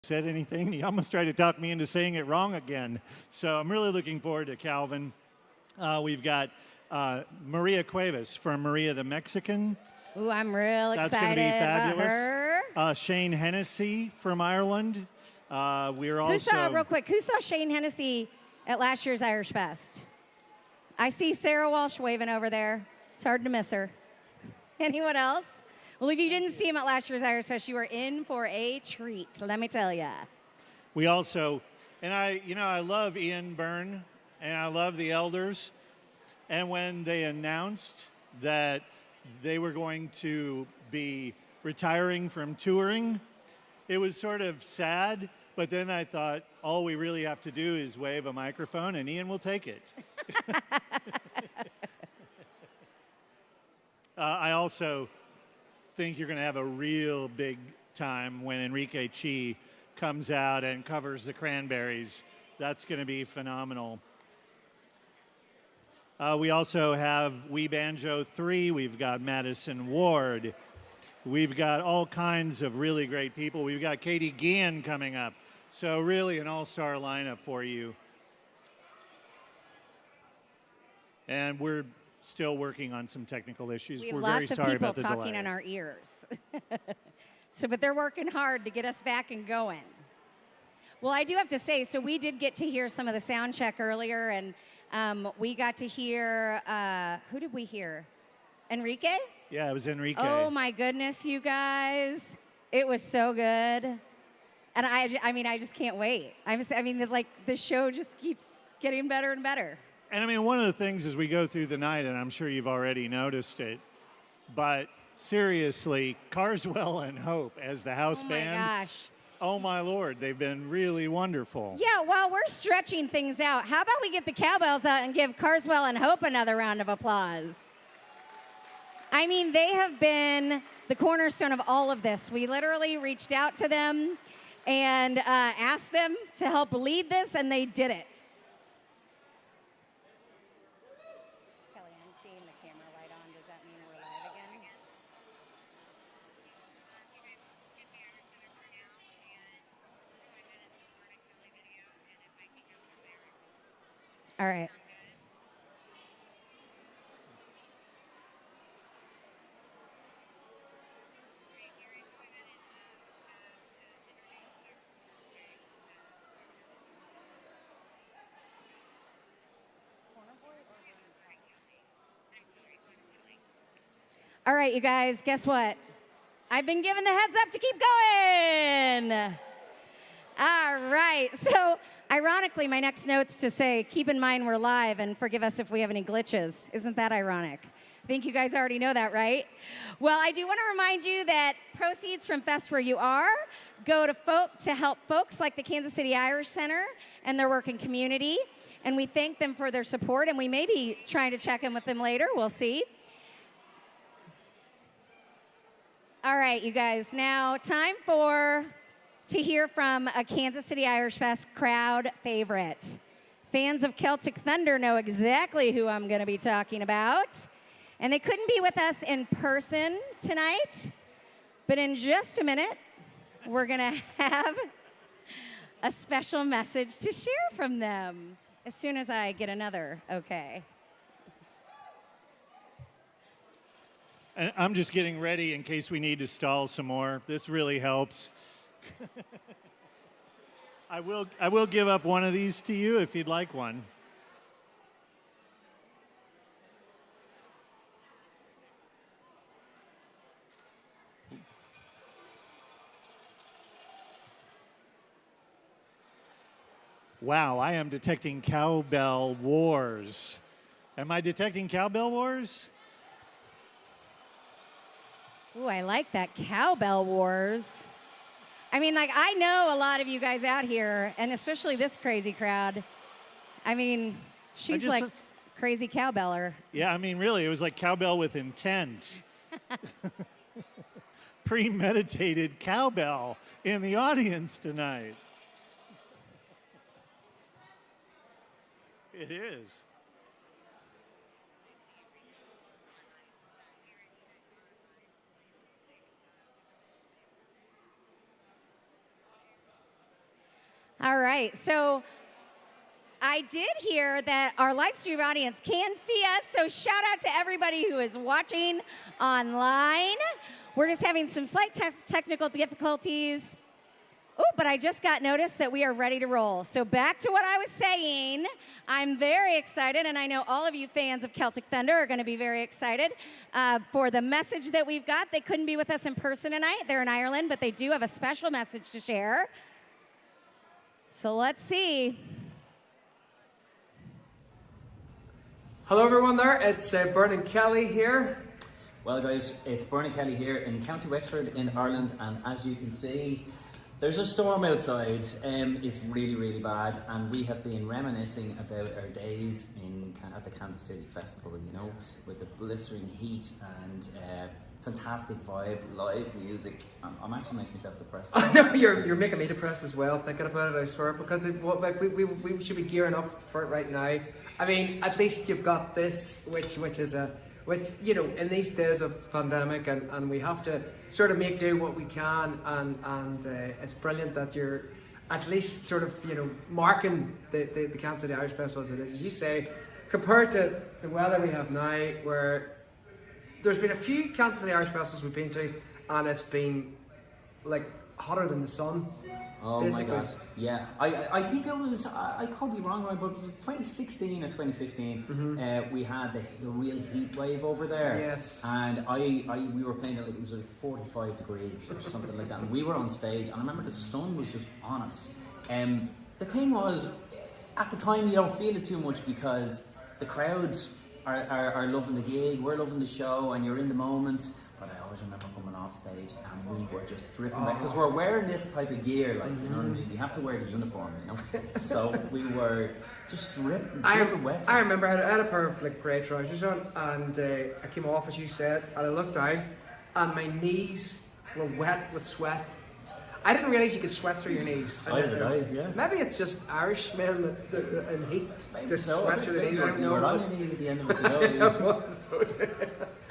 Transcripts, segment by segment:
said anything. He almost tried to talk me into saying it wrong again. So I'm really looking forward to Calvin. We've got Maria Cuevas from Maria the Mexican. Ooh, I'm real That's excited going to be about fabulous. her. Shane Hennessy from Ireland. We're also... Real quick, who saw Shane Hennessy at last year's Irish Fest? I see Sarah Walsh waving over there. It's hard to miss her. Anyone else? Well, if you didn't see him at last year's Irish Fest, you are in for a treat, let me tell you. We also, and I love Ian Byrne, and I love the Elders. And when they announced that they were going to be retiring from touring, it was sort of sad. But then I thought, all we really have to do is wave a microphone, and Ian will take it. I also think you're going to have a real big time when Enrique Chi comes out and covers the Cranberries. That's going to be phenomenal. We also have We Banjo 3. We've got Madison Ward. We've got all kinds of really great people. We've got Katie Guillen coming up. So really an all-star lineup for you. And we're still working on some technical issues. We have We're very lots of sorry people about the talking delay. in our ears. But they're working hard to get us back and going. Well, I do have to say, so we did get to hear some of the sound check earlier, and we got to hear, who did we hear? Enrique? Yeah, it was Enrique. Oh my goodness, you guys. It was so good. And I just can't wait. The show just keeps getting better and better. And I mean, one of the things as we go through the night, and I'm sure you've already noticed it, but seriously, Carswell and Hope as the house band. Oh my gosh. Oh my Lord, they've been really wonderful. Yeah, while we're stretching things out, how about we get the cowbells out and give Carswell and Hope another round of applause? I mean, they have been the cornerstone of all of this. We literally reached out to them and asked them to help lead this, and they did it. Kelly, I'm seeing the camera light on. Does that mean we're live again? All right. All right, you guys, guess what? I've been given the heads up to keep going. All right, so ironically, my next note's to say, keep in mind we're live and forgive us if we have any glitches. Isn't that ironic? I think you guys already know that, right? Well, I do want to remind you that proceeds from Fest Where You Are go to help folks like the Kansas City Irish Center and their work in community. And we thank them for their support, and we may be trying to check in with them later. We'll see. All right, you guys, now time to hear from a Kansas City Irish Fest crowd favorite. Fans of Celtic Thunder know exactly who I'm going to be talking about. And they couldn't be with us in person tonight, but in just a minute, we're going to have a special message to share from them as soon as I get another okay. And I'm just getting ready in case we need to stall some more. This really helps. I will give up one of these to you if you'd like one. Wow, I am detecting cowbell wars. Am I detecting cowbell wars? Ooh, I like that, cowbell wars. I mean, I know a lot of you guys out here, and especially this crazy crowd. I mean, she's like crazy cowbeller. Yeah, I mean, really, it was like cowbell with intent. Premeditated cowbell in the audience tonight. It is. All right. So I did hear that our live stream audience can see us. So shout out to everybody who is watching online. We're just having some slight technical difficulties. Oh, but I just got notice that we are ready to roll. So back to what I was saying. I'm very excited, and I know all of you fans of Celtic Thunder are going to be very excited for the message that we've got. They couldn't be with us in person tonight. They're in Ireland, but they do have a special message to share. So let's see. Hello everyone there, it's Bernard Kelly here. Well guys, it's Bernie Kelly here in County Wexford in Ireland, and as you can see, there's a storm outside. It's really, really bad, and we have been reminiscing about our days at the Kansas City Festival, you know, with the blistering heat and fantastic vibe, live music. I'm actually making myself depressed. I know you're making me depressed as well thinking about it, I swear, because we should be gearing up for it right now. I mean, at least you've got this, which you know, in these days of pandemic, and we have to sort of make do what we can, and it's brilliant that you're at least sort of, you know, marking the Kansas City Irish Festival as it is. As you say, compared to the weather we have now, where there's been a few Kansas City Irish Festivals we've been to, and it's been like hotter than the sun. Oh basically. my god, yeah. I think it was, I could be wrong, right, but it was 2016 or 2015, we had the real heat wave over there. Yes. And we were playing it like it was like 45 degrees or something like that. And we were on stage, and I remember the sun was just on us. The thing was, at the time you don't feel it too much because the crowds are loving the gig, we're loving the show, and you're in the moment. But I always remember coming off stage and we were just dripping wet because we're wearing this type of gear, like, you know what I mean? We have to wear the uniform, you know? So we were just dripping wet. I remember I had a pair of like grey trousers on, and I came off, as you said, and I looked down, and my knees were wet with sweat. I didn't realise you could sweat through your knees. Yeah. Maybe it's just Irish men that in heat just So, sweat through their knees. I don't you were know. on your knees at the end of it, you know?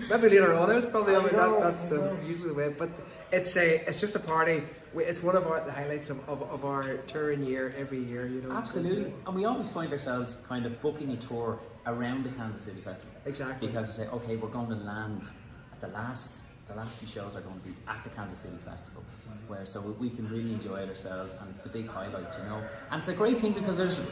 Maybe later on, it was probably that's usually the way. But it's just a party. It's one of the highlights of our touring year every year. You know. Absolutely, and we always find ourselves kind of booking a tour around the Kansas City Festival. Exactly. Because we say, okay, we're going to land at the last few shows are going to be at the Kansas City Festival, where so we can really enjoy it ourselves, and it's the big highlight, you know. And it's a great thing because there's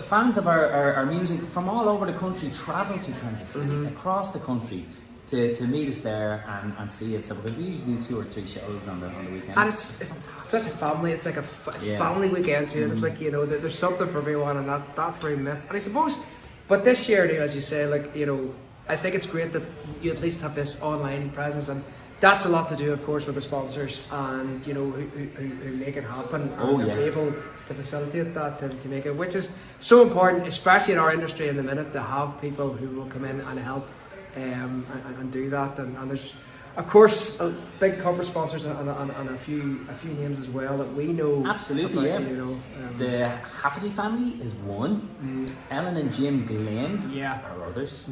fans of our music from all over the country travel to Kansas City, across the country, to meet us there and see us. So because we usually do 2 or 3 shows on the weekends. And it's such a family. It's like a family weekend too. And it's like, you know, there's something for everyone, and that's very missed. And I suppose, but this year, as you say, like, you know, I think it's great that you at least have this online presence, and that's a lot to do, of course, with the sponsors and, you know, who make it happen and are able to facilitate that to make it, which is so important, especially in our industry in the minute, to have people who will come in and help and do that. And there's, of course, big corporate sponsors and a few names as well that we know. Absolutely, about, yeah. You know, the Hafferty family is one. Ellen and Jim Glenn are others.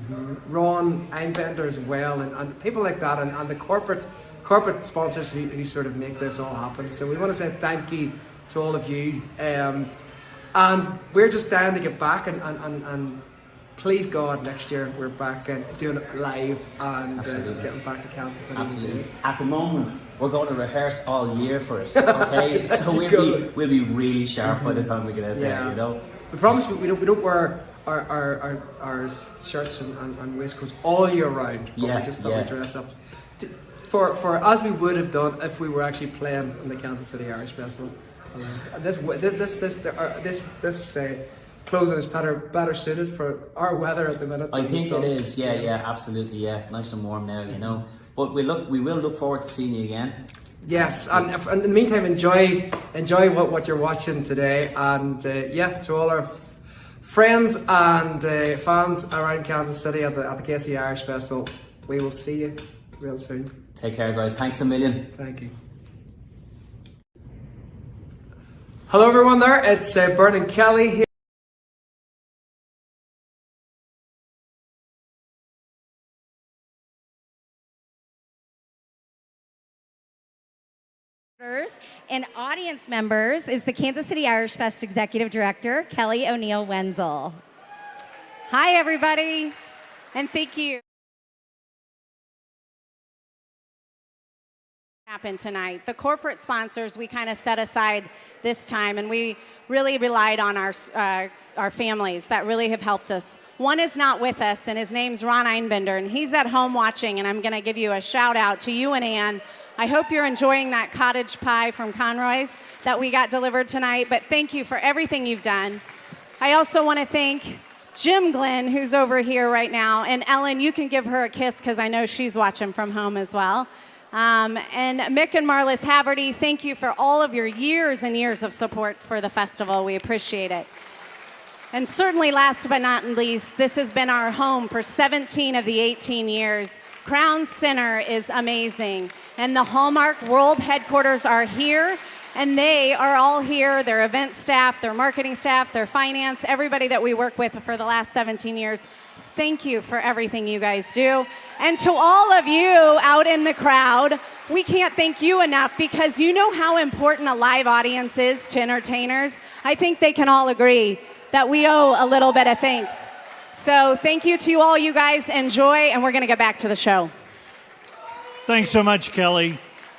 Ron Einbender as well, and people like that, and the corporate sponsors who sort of make this all happen. So we want to say thank you to all of you, and we're just down to get back and please God, next year we're back and doing it live and getting back to Kansas City. Absolutely. At the moment, we're going to rehearse all year for it. Okay, so we'll be really sharp by the time we get out there. You know. We promise we don't wear our shirts and waistcoats all year round. But we just thought we'd dress up for as we would have done if we were actually playing in the Kansas City Irish Festival. This clothing is better suited for our weather at the minute. I think it is. Yeah, absolutely. Yeah, nice and warm now. You know, but we will look forward to seeing you again. Yes, and in the meantime, enjoy what you're watching today, and to all our friends and fans around Kansas City at the KC Irish Festival, we will see you real soon. Take care, guys. Thanks a million. Thank you. Hello, everyone. There, it's Bernard Kelly here. And audience members is the Kansas City Irish Fest Executive Director, Kelly O'Neill Wenzel. Hi, everybody, and thank you. Happened tonight. The corporate sponsors we kind of set aside this time, and we really relied on our families that really have helped us. One is not with us, and his name's Ron Einbender, and he's at home watching, and I'm going to give you a shout out to you and Ann. I hope you're enjoying that cottage pie from Conroy's that we got delivered tonight, but thank you for everything you've done. I also want to thank Jim Glenn, who's over here right now, and Ellen, you can give her a kiss because I know she's watching from home as well. And Mick and Marlis Haverty, thank you for all of your years and years of support for the festival. We appreciate it. And certainly last but not least, this has been our home for 17 of the 18 years. Crown Center is amazing. And the Hallmark World headquarters are here, and they are all here, their event staff, their marketing staff, their finance, everybody that we work with for the last 17 years. Thank you for everything you guys do. And to all of you out in the crowd, we can't thank you enough because you know how important a live audience is to entertainers. I think they can all agree that we owe a little bit of thanks. So thank you to all you guys. Enjoy, and we're going to get back to the show. Thanks so much, Kelly.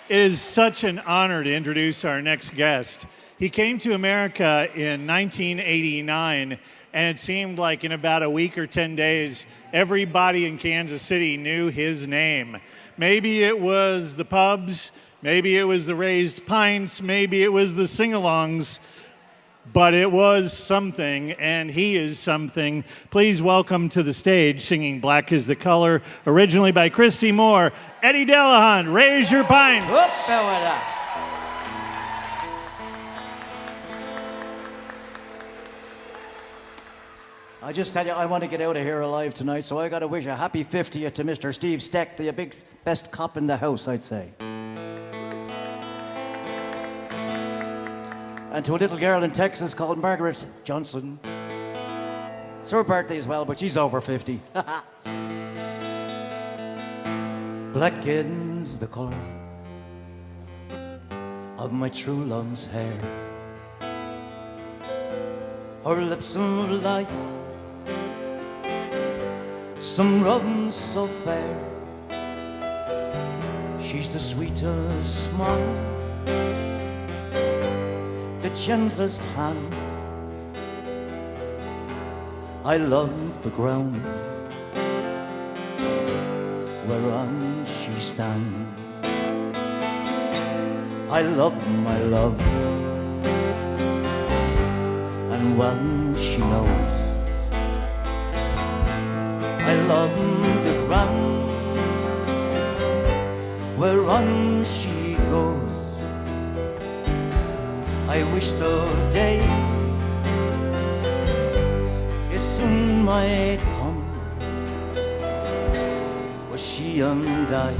It is such an honor to introduce our next guest. He came to America in 1989, and it seemed like in about a week or 10 days, everybody in Kansas City knew his name. Maybe it was the pubs, maybe it was the raised pints, maybe it was the sing-alongs, but it was something, and he is something. Please welcome to the stage, singing Black is the Color, originally by Christy Moore, Eddie Delahunt. Raise your pints. Whoops. I just tell you, I want to get out of here alive tonight, so I got to wish a happy 50th to Mr. Steve Steck, the best cop in the house, I'd say. And to a little girl in Texas called Margaret Johnson. It's her birthday as well, but she's over 50. Blackens the color of my true love's hair. Her lips are like some robin so fair. She's the sweetest smile, the gentlest hands. I love the ground whereon she stands. I love my love, and well she knows. I love the ground whereon she goes. I wish the day it soon might come, where she and I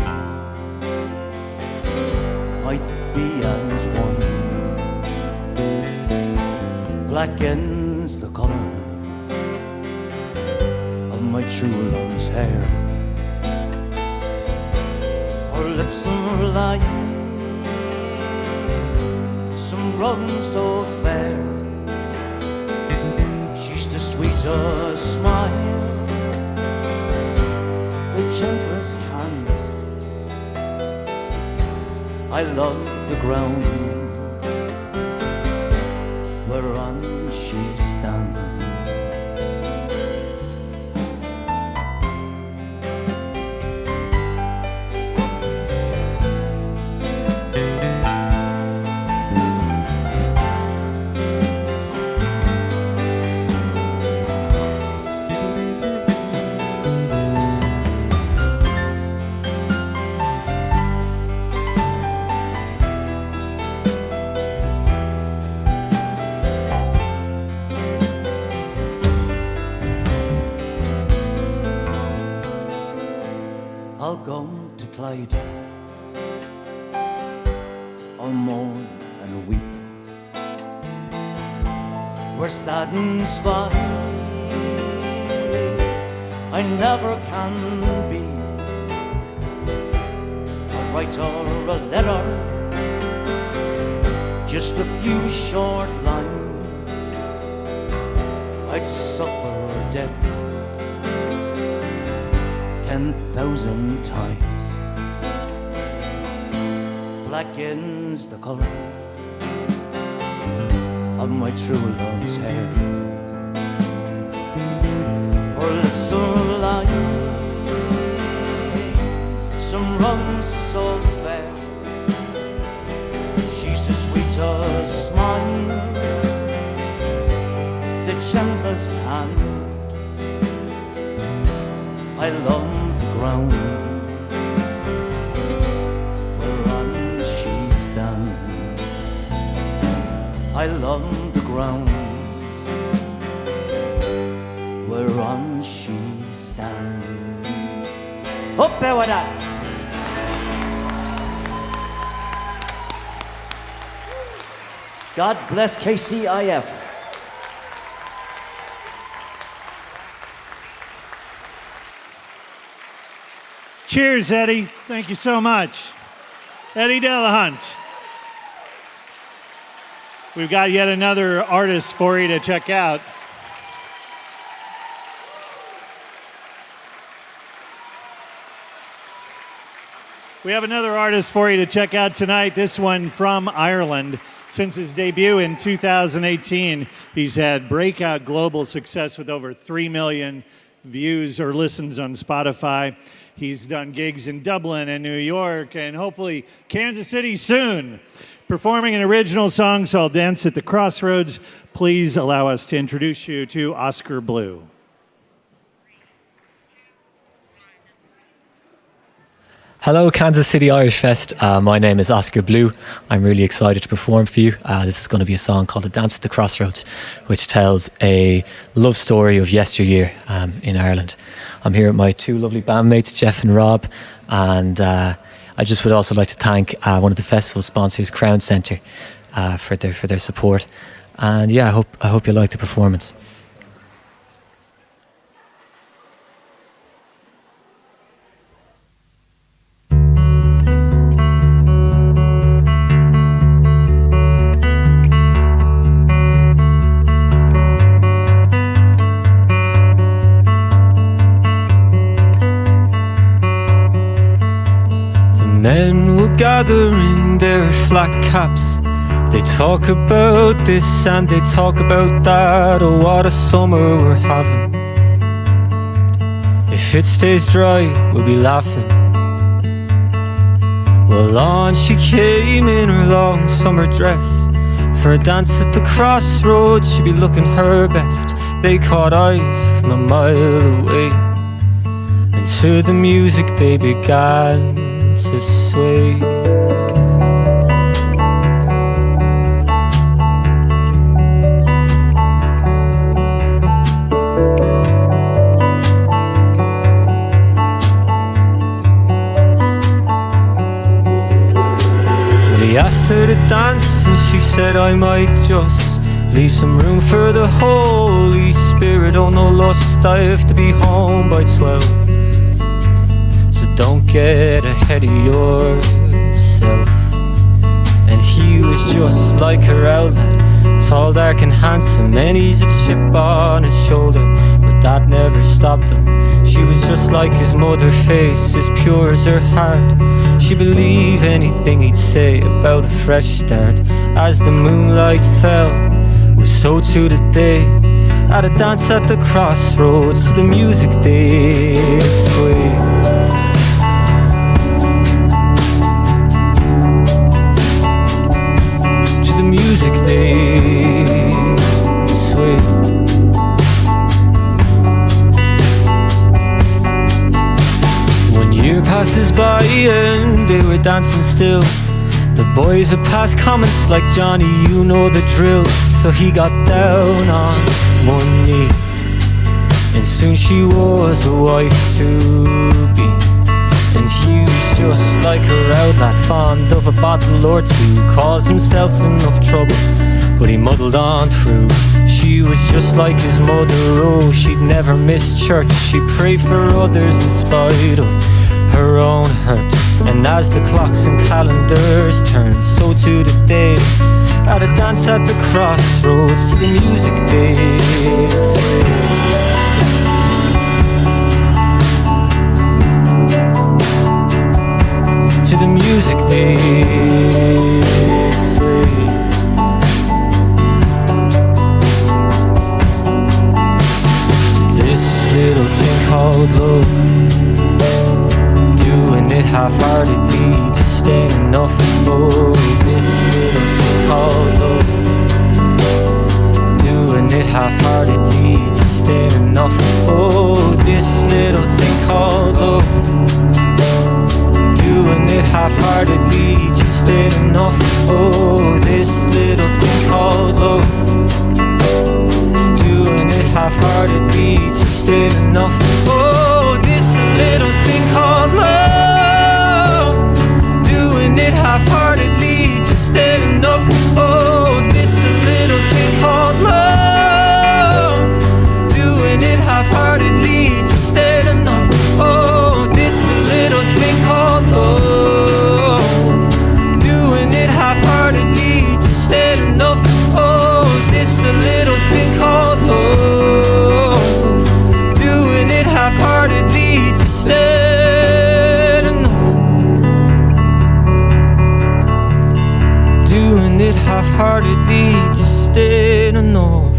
might be as one. Blackens the color of my true love's hair. Her lips are like some robin so fair. She's the sweetest smile, the gentlest hands. I love the ground whereon she stands. I'll go to Clyde, I'll mourn and weep, where sadness by I never can be. I'll write her a letter just a few short lines, I'd suffer death 10,000 times. Blackens the color of my true love's hair, or little lie, some rum so fair. She's the sweetest smile, the gentlest hands. I love the ground whereon she stands. I love the ground whereon she stands. Up there with that. God bless KCIF. Cheers, Eddie. Thank you so much. Eddie Delahunt. We've got yet another artist for you to check out. We have another artist for you to check out tonight, this one from Ireland. Since his debut in 2018, he's had breakout global success with over 3 million views or listens on Spotify. He's done gigs in Dublin and New York and hopefully Kansas City soon. Performing an original song called Dance at the Crossroads, please allow us to introduce you to Oscar Blue. Hello, Kansas City Irish Fest. My name is Oscar Blue. I'm really excited to perform for you. This is going to be a song called A Dance at the Crossroads, which tells a love story of yesteryear in Ireland. I'm here with my two lovely bandmates, Jeff and Rob, and I just would also like to thank one of the festival sponsors, Crown Centre, for their support. And yeah, I hope you like the performance. Men will gather in their flat caps. They talk about this and they talk about that. Oh, what a summer we're having. If it stays dry, we'll be laughing. Well, on she came in her long summer dress. For a dance at the crossroads, she'd be looking her best. They caught eyes from a mile away, and to the music they began to sway. Well, he asked her to dance and she said, I might just leave some room for the Holy Spirit. Oh, no lust, I have to be home by 12. Don't get ahead of yourself. And he was just like her outlet, tall, dark and handsome, and he's a chip on his shoulder, but that never stopped him. She was just like his mother, face as pure as her heart. She believed anything he'd say about a fresh start. As the moonlight fell, was so to the day. At a dance at the crossroads, to the music they sway. Music they sway. One year passes by and they were dancing still. The boys would pass comments like, Johnny, you know the drill. So he got down on one knee, and soon she was a wife to be. And he was just like her outlet, fond of a bottle or two. Caused himself enough trouble, but he muddled on through. She was just like his mother, oh, she'd never miss church. She prayed for others in spite of her own hurt. And as the clocks and calendars turned, so to the day, At a dance at the crossroads to the music they sway. To the music they sway. This little thing called love, doing it half-heartedly just ain't enough. Oh, this little thing called love, doing it half-heartedly just ain't enough. Oh, this little thing called love, doing it half-heartedly just ain't enough. Oh, this little thing called love, doing it half-heartedly just ain't enough. Oh, this little thing called love, doing it half-heartedly just ain't enough. Oh, this little thing called love, doing it half-heartedly just ain't enough. Oh, this little thing called love, doing it half-heartedly just ain't enough. Oh, this little thing called love, doing it half-heartedly just ain't enough. Doing it half-heartedly just ain't enough.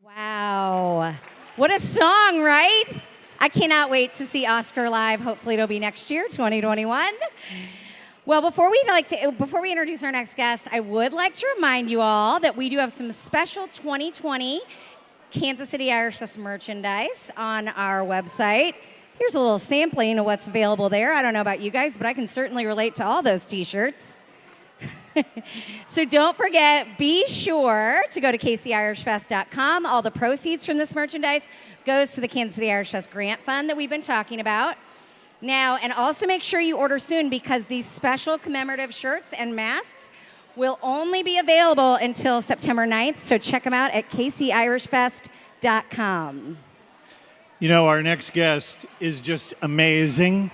Wow. What a song, right? I cannot wait to see Oscar live. Hopefully it'll be next year, 2021. Well, before we introduce our next guest, I would like to remind you all that we do have some special 2020 Kansas City Irish Fest merchandise on our website. Here's a little sampling of what's available there. I don't know about you guys, but I can certainly relate to all those t-shirts. So don't forget, be sure to go to kcirishfest.com. All the proceeds from this merchandise goes to the Kansas City Irish Fest Grant Fund that we've been talking about. Now, and also make sure you order soon because these special commemorative shirts and masks will only be available until September 9th. So check them out at kcirishfest.com. You know, our next guest is just amazing.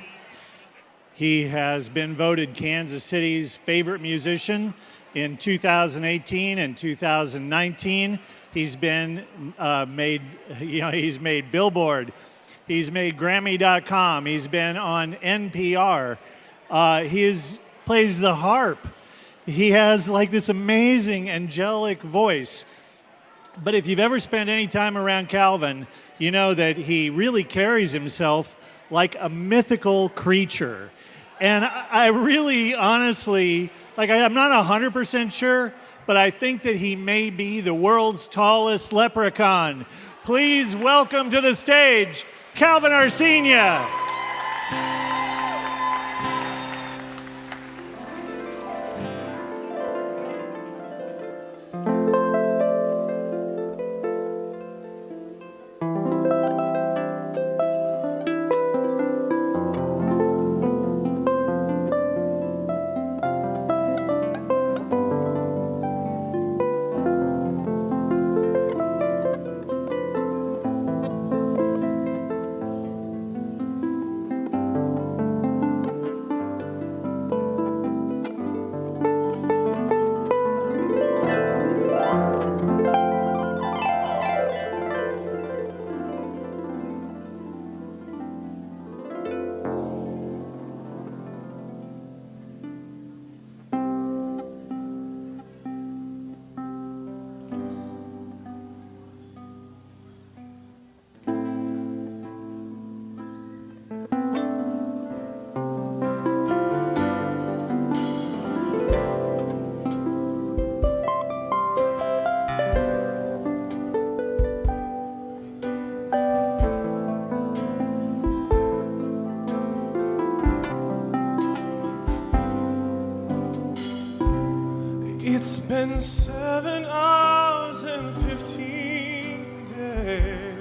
He has been voted Kansas City's favorite musician in 2018 and 2019. He's been he's made Billboard. He's made Grammy.com. He's been on NPR. Plays the harp. He has like this amazing angelic voice. But if you've ever spent any time around Calvin, you know that he really carries himself like a mythical creature. And I really, honestly, I'm not 100% sure, but I think that he may be the world's tallest leprechaun. Please welcome to the stage, Calvin Arsenia. It's been 7 hours and 15 days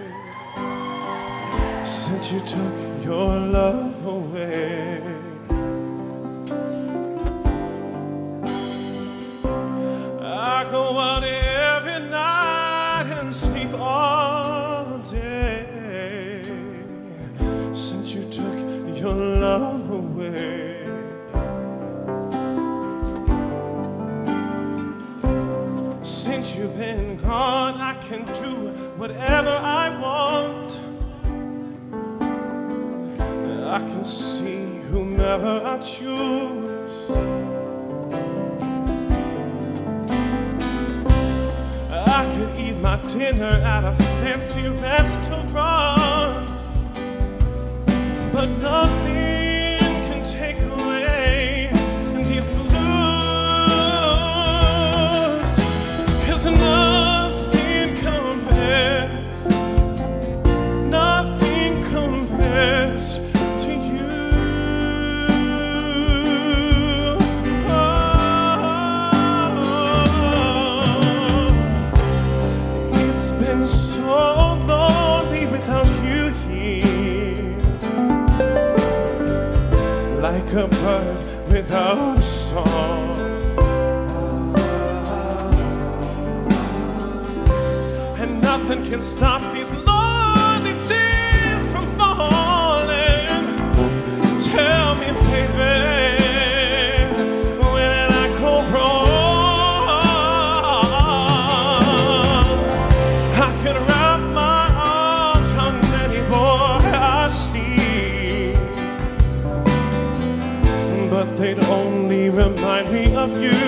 since you took your love away. I go out every night and sleep on your love away. Since you've been gone, I can do whatever I want. I can see whomever I choose. I could eat my dinner at a fancy restaurant, but nothing can take away these blues, 'cause nothing compares to you. It's been so lonely without you here, like a bird without a song. And nothing can stop these lonely tears from falling. Tell me, baby, where did I go wrong? I could wrap my arms around any boy I see, but they'd only remind me of you.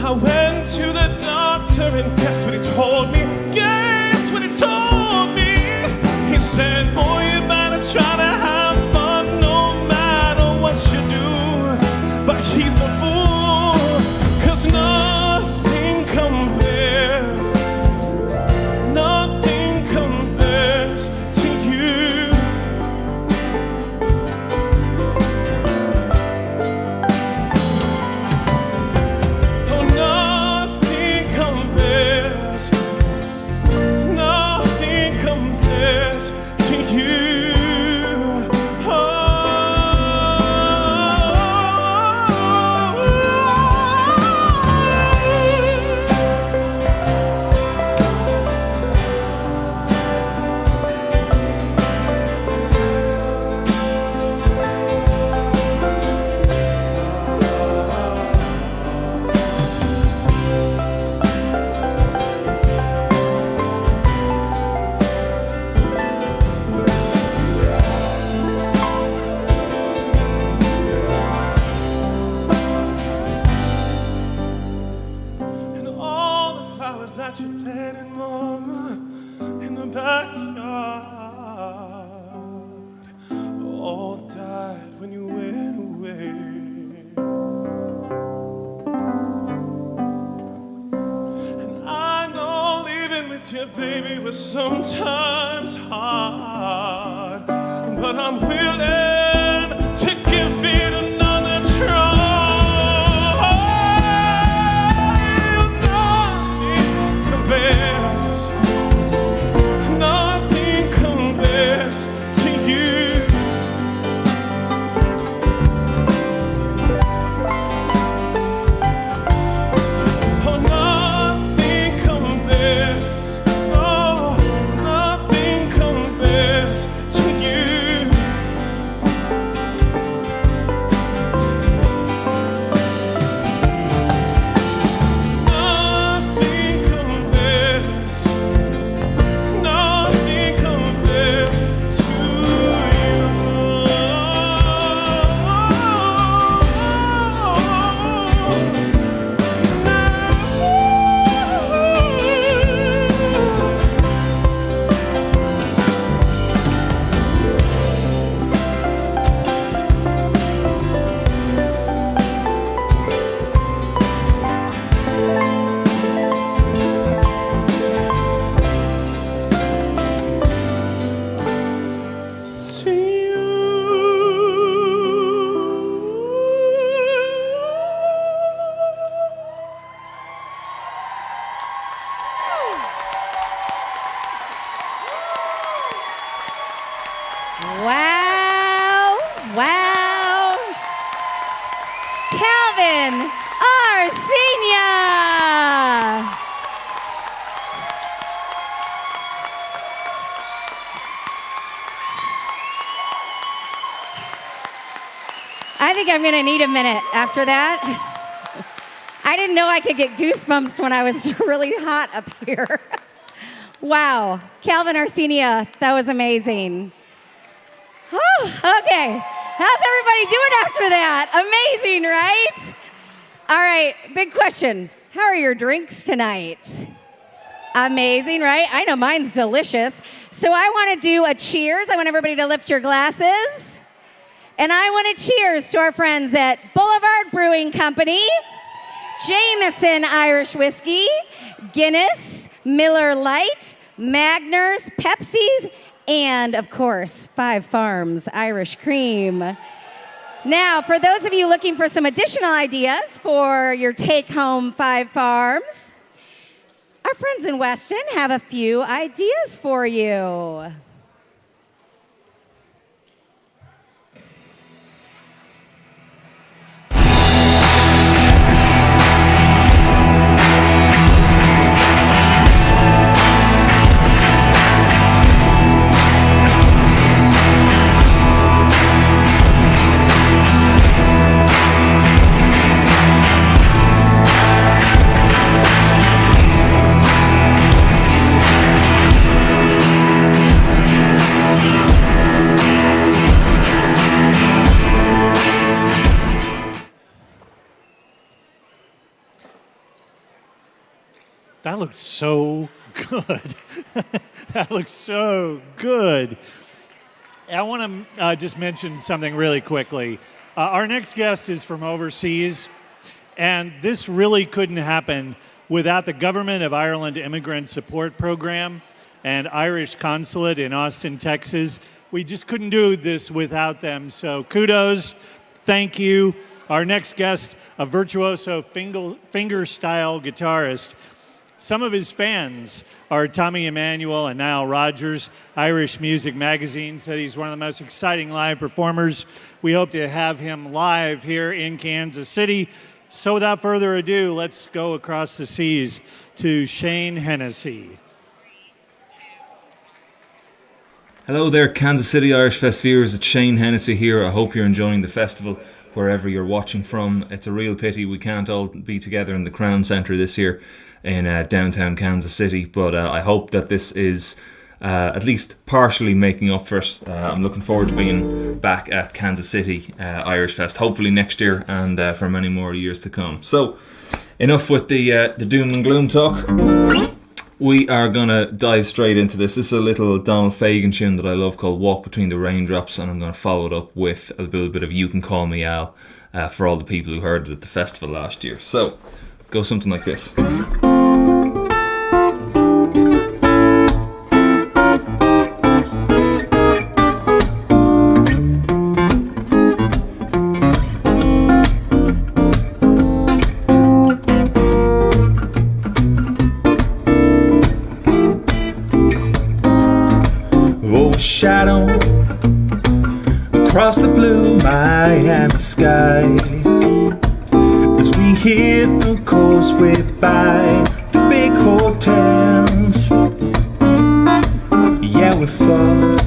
I went to the doctor and guess what he told me? Guess what he told me? He said, boy, you better try to have fun no matter what you do. But he's a fool, 'cause nothing compares to you. Oh, nothing compares to you. And all the flowers that you planted, Mama, in the backyard, all died when you went away. And I know living with your baby was sometimes hard, but I'm willing to give it another try. Nothing compares to you. Oh, nothing compares. Oh, nothing compares to you. I think I'm gonna need a minute after that. I didn't know I could get goosebumps when I was really hot up here. Wow, Calvin Arsenia, that was amazing. Oh, okay, how's everybody doing after that? Amazing, right? All right, big question. How are your drinks tonight? Amazing, right? I know mine's delicious. So I want to do a cheers. I want everybody to lift your glasses. And I want to cheers to our friends at Boulevard Brewing Company, Jameson Irish Whiskey, Guinness, Miller Lite, Magners, Pepsi's, and of course, Five Farms Irish Cream. Now, for those of you looking for some additional ideas for your take-home Five Farms, our friends in Weston have a few ideas for you. That looks so good. That looks so good. I want to just mention something really quickly. Our next guest is from overseas, and this really couldn't happen without the Government of Ireland Immigrant Support Program and Irish Consulate in Austin, Texas. We just couldn't do this without them, so kudos, thank you. Our next guest, a virtuoso finger-style guitarist. Some of his fans are Tommy Emmanuel and Nile Rodgers. Irish Music Magazine said he's one of the most exciting live performers. We hope to have him live here in Kansas City. So without further ado, let's go across the seas to Shane Hennessy. Hello there, Kansas City Irish Fest viewers. It's Shane Hennessy here. I hope you're enjoying the festival wherever you're watching from. It's a real pity we can't all be together in the Crown Centre this year in downtown Kansas City, but I hope that this is at least partially making up for it. I'm looking forward to being back at Kansas City Irish Fest, hopefully next year and for many more years to come. So, enough with the doom and gloom talk. We are going to dive straight into this. This is a little Donald Fagen tune that I love called Walk Between the Raindrops, and I'm going to follow it up with a little bit of You Can Call Me Al for all the people who heard it at the festival last year. So, go something like this. Shadow across the blue Miami sky as we hit the causeway by the big hotels. Yeah, we fought,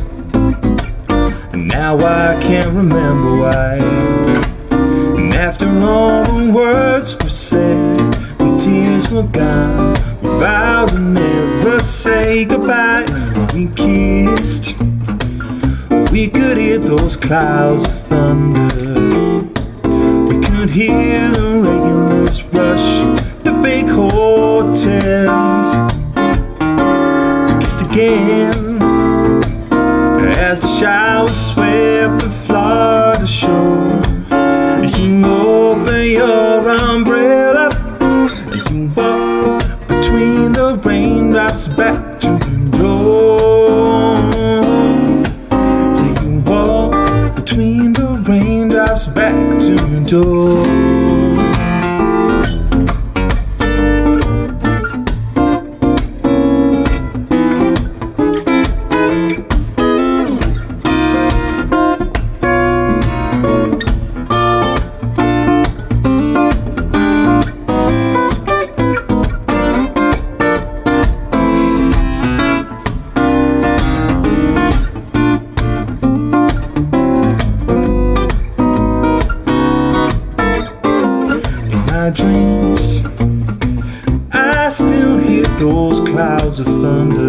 and now I can't remember why. And after all the words were said and tears were gone, we vowed to never say goodbye. We kissed. We could hear those clouds of thunder. We could hear the regulars rush the big hotels. We kissed again as the showers swept the Florida shore. You open your umbrella, you walk between the raindrops back to the door. Between the raindrops back to the door. hear those clouds of thunder.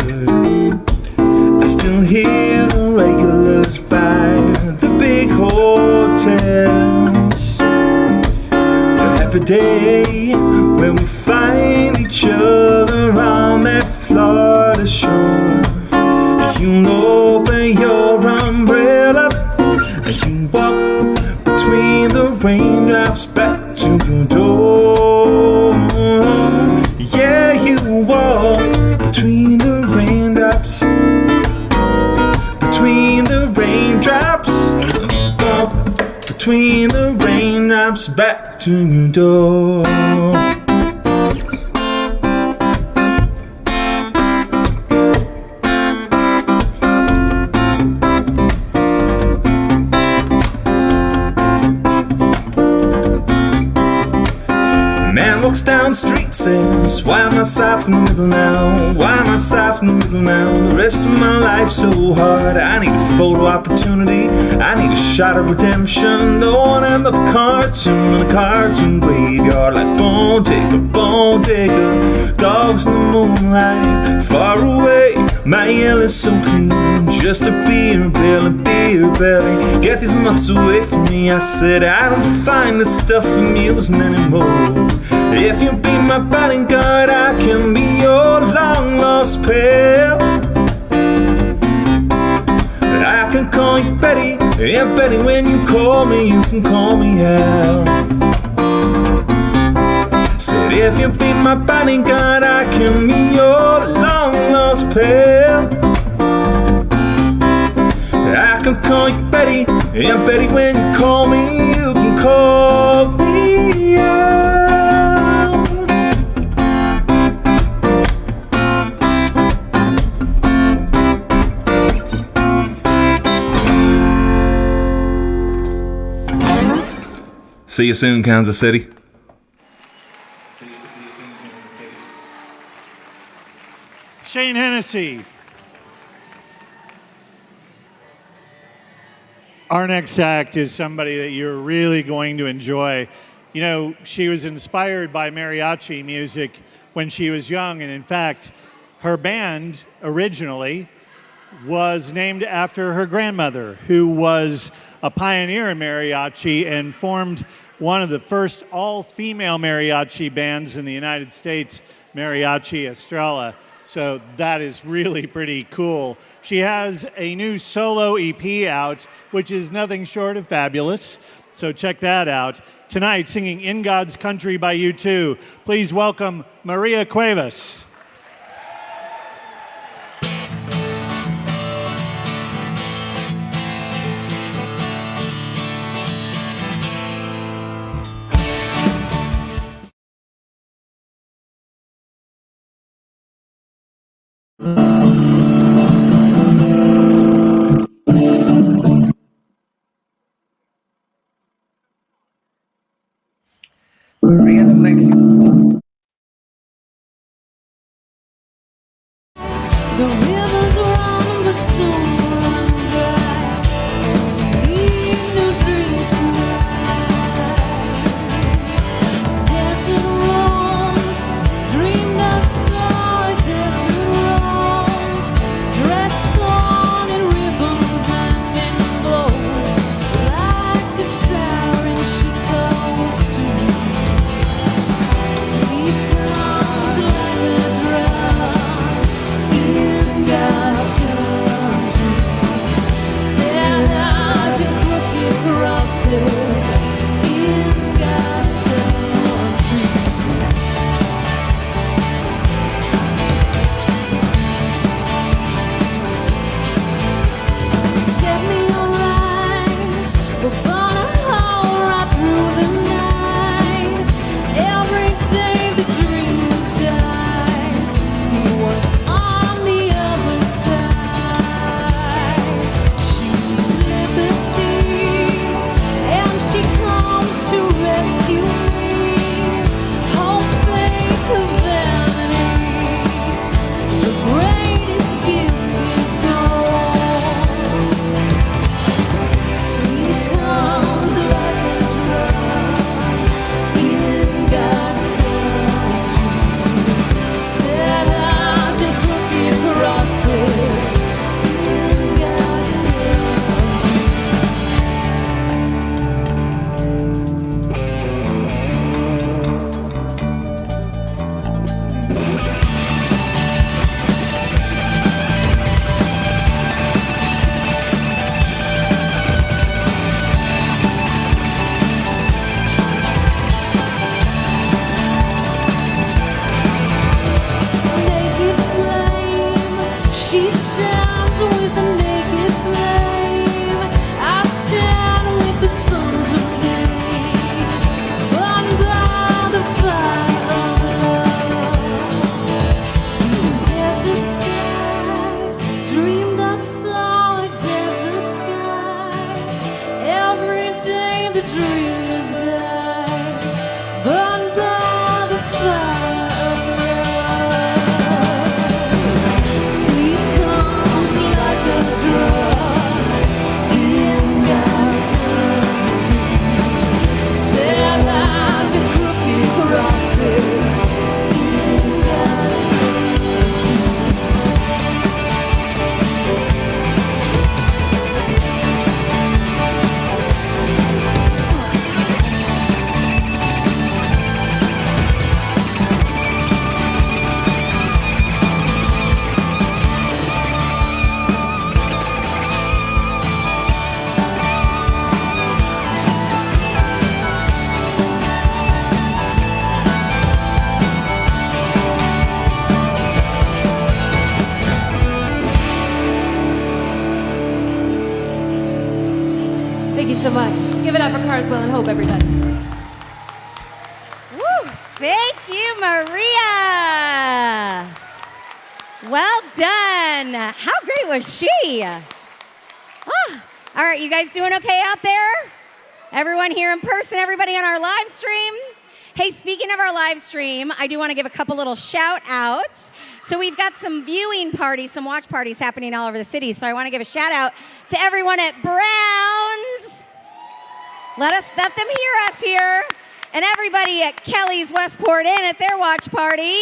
I still hear the regulars by the big hotels. The happy day when we find each other on that Florida shore. You open your umbrella and you walk between the raindrops back to your door. Yeah, you walk between the raindrops, between the raindrops, walk between the raindrops back to your door. Walks down the street, says, why am I soft in the middle now? Why am I soft in the middle now? The rest of my life's so hard. I need a photo opportunity, I need a shot of redemption. No one in the cartoon, in a cartoon graveyard, like bone digger, dogs in the moonlight, far away. My yell is so clean, just a beer belly. Get these mutts away from me, I said. I don't find this stuff amusing anymore. If you be my bodyguard, I can be your long lost pal. I can call you Betty, and Betty, when you call me, you can call me Al. Said if you be my bodyguard, I can be your long lost pal. I can call you Betty, and Betty, when you call me, you can call me Al. See you soon, Kansas City. Shane Hennessy. Our next act is somebody that you're really going to enjoy. You know, she was inspired by mariachi music when she was young, and in fact, her band originally was named after her grandmother, who was a pioneer in mariachi and formed one of the first all-female mariachi bands in the United States, Mariachi Estrella. So that is really pretty cool. She has a new solo EP out, which is nothing short of fabulous. So check that out. Tonight, singing In God's Country by U2. Please welcome Maria Cuevas. Maria the Mexican. The rivers run, but soon run dry. Leave no dreams to die. Desert roams, dream that sour desert roams. Dressed torn in ribbons and in bows, like the siren she goes to. Sleep comes like a drug in so much. Give it up for Carswell and Hope, everybody. Woo! Thank you, Maria. Well done. How great was she? Ah. All right, you guys doing okay out there? Everyone here in person, everybody on our live stream? Hey, speaking of our live stream, I do want to give a couple little shout outs. So we've got some viewing parties, some watch parties happening all over the city. So I want to give a shout out to everyone at Brown's. Let them hear us here. And everybody at Kelly's Westport Inn at their watch party.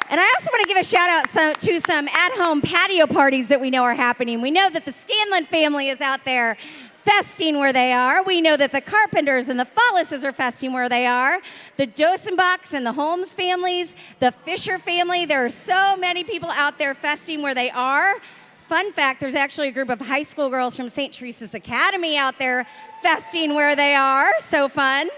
And I also want to give a shout out to some at-home patio parties that we know are happening. We know that the Scanlon family is out there festing where they are. We know that the Carpenters and the Follises are festing where they are. The Dosenbachs and the Holmes families, the Fisher family. There are so many people out there festing where they are. Fun fact, there's actually a group of high school girls from St. Teresa's Academy out there festing where they are. So fun.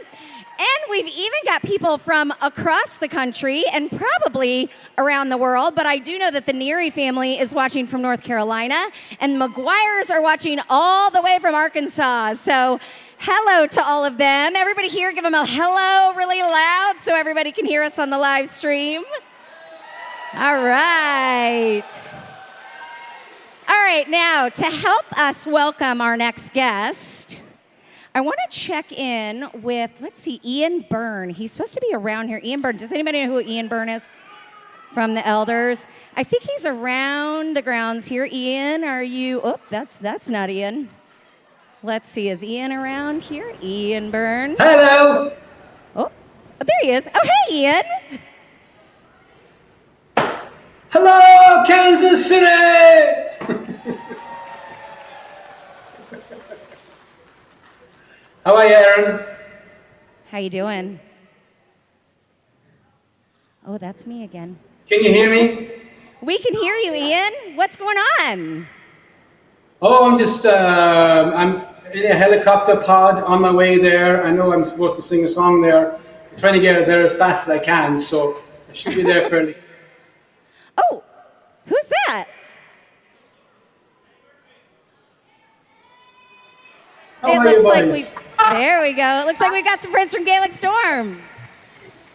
And we've even got people from across the country and probably around the world, but I do know that the Neary family is watching from North Carolina, and the McGuires are watching all the way from Arkansas. So hello to all of them. Everybody here, give them a hello really loud so everybody can hear us on the live stream. All right. All right, now to help us welcome our next guest, I want to check in with, let's see, Ian Byrne. He's supposed to be around here. Ian Byrne. Does anybody know who Ian Byrne is from the Elders? I think he's around the grounds here. Ian, are you? Oh, that's not Ian. Let's see. Is Ian around here? Ian Byrne. Hello. Oh, there he is. Oh, hey, Ian. Hello, Kansas City. How are you, Aaron? How you doing? Oh, that's me again. Can you hear me? We can hear you, Ian. What's going on? Oh, I'm just, I'm in a helicopter pod on my way there. I know I'm supposed to sing a song there. I'm trying to get there as fast as I can, so I should be there fairly. Oh, who's that? How It are looks you like boys? we. There we go. It looks like we got some friends from Gaelic Storm.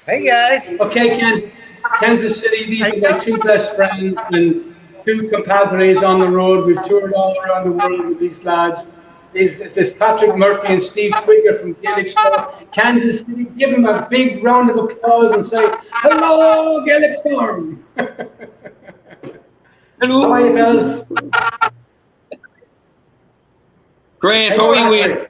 Hey guys. Okay, Kansas City, these are my two best friends and two compadres on the road. We've toured all around the world with these lads. This Patrick Murphy and Steve Twigger from Gaelic Storm. Kansas City, give them a big round of applause and say, hello, Gaelic Storm. Hello. How are you, fellas? Great. How are you, Ian?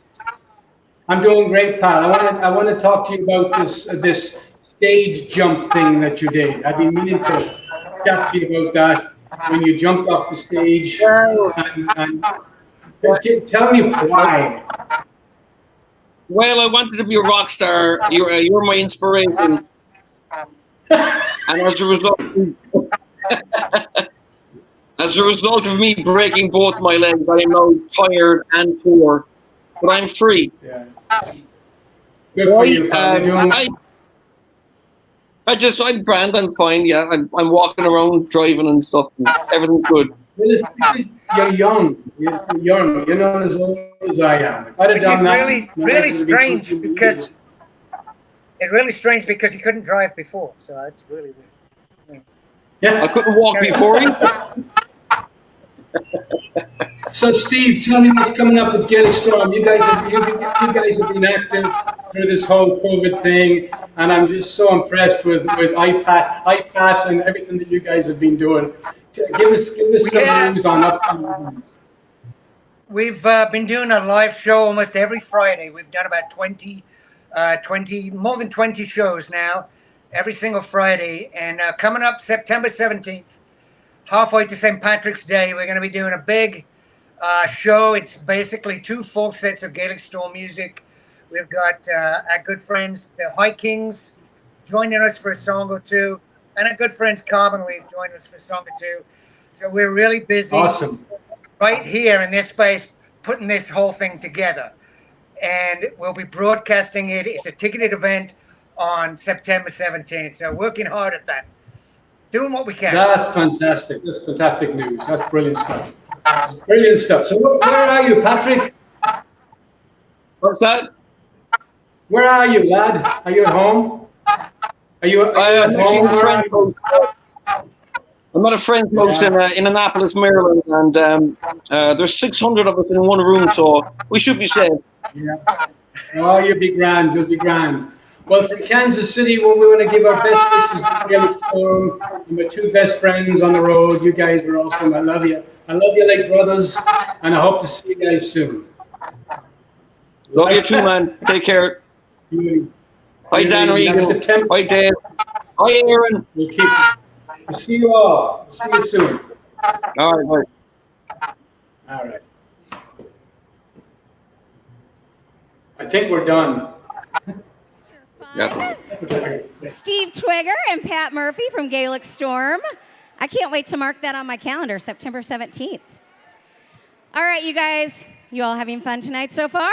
I'm doing great, pal. I want to talk to you about this stage jump thing that you did. I've been meaning to chat to you about that when you jumped off the stage. And tell me why. Well, I wanted to be a rock star. You're my inspiration. And as a result of me breaking both my legs, I am now tired and poor, but I'm free. Yeah. Good for you, pal. I'm grand, I'm fine, yeah. I'm walking around, driving and stuff. And everything's good. You're young. You're young. You're not as old as I am. If I'd have Which done is that, really strange because it's really strange because he couldn't drive before. So that's really weird. Yeah. I couldn't walk before you. So, Steve, tell me what's coming up with Gaelic Storm. You guys have been active through this whole COVID thing, and I'm just so impressed with iPad and everything that you guys have been doing. Give us some news on upcoming events. We've been doing a live show almost every Friday. We've done about 20, more than 20 shows now, every single Friday. And coming up September 17th, halfway to St. Patrick's Day, we're going to be doing a big show. It's basically 2 full sets of Gaelic Storm music. We've got our good friends, the High Kings, joining us for a song or two, and our good friends Carbon Leaf joining us for a song or two. So we're really busy. Awesome. Right here in this space, putting this whole thing together. And we'll be broadcasting it. It's a ticketed event on September 17th. So working hard at that. Doing what we can. That's fantastic. That's fantastic news. That's brilliant stuff. Brilliant stuff. So where are you, Patrick? What's that? Where are you, lad? Are you at home? Are you at I'm actually home? in a friend's house. I'm at a friend's house in Annapolis, Maryland, and there's 600 of us in one room, so we should be safe. Yeah. Oh, you'll be grand. You'll be grand. Well, from Kansas City, we want to give our best wishes to Gaelic Storm and my two best friends on the road. You guys were awesome. I love you. I love you like brothers, and I hope to see you guys soon. Love you too, man. Take care. Hi, Dan Regan. Hi, Dave. Hi, Aaron. We'll see you all. See you soon. All right, bye. All right. I think we're done. Yeah. Steve Twigger and Pat Murphy from Gaelic Storm. I can't wait to mark that on my calendar, September 17th. All right, you guys, you all having fun tonight so far?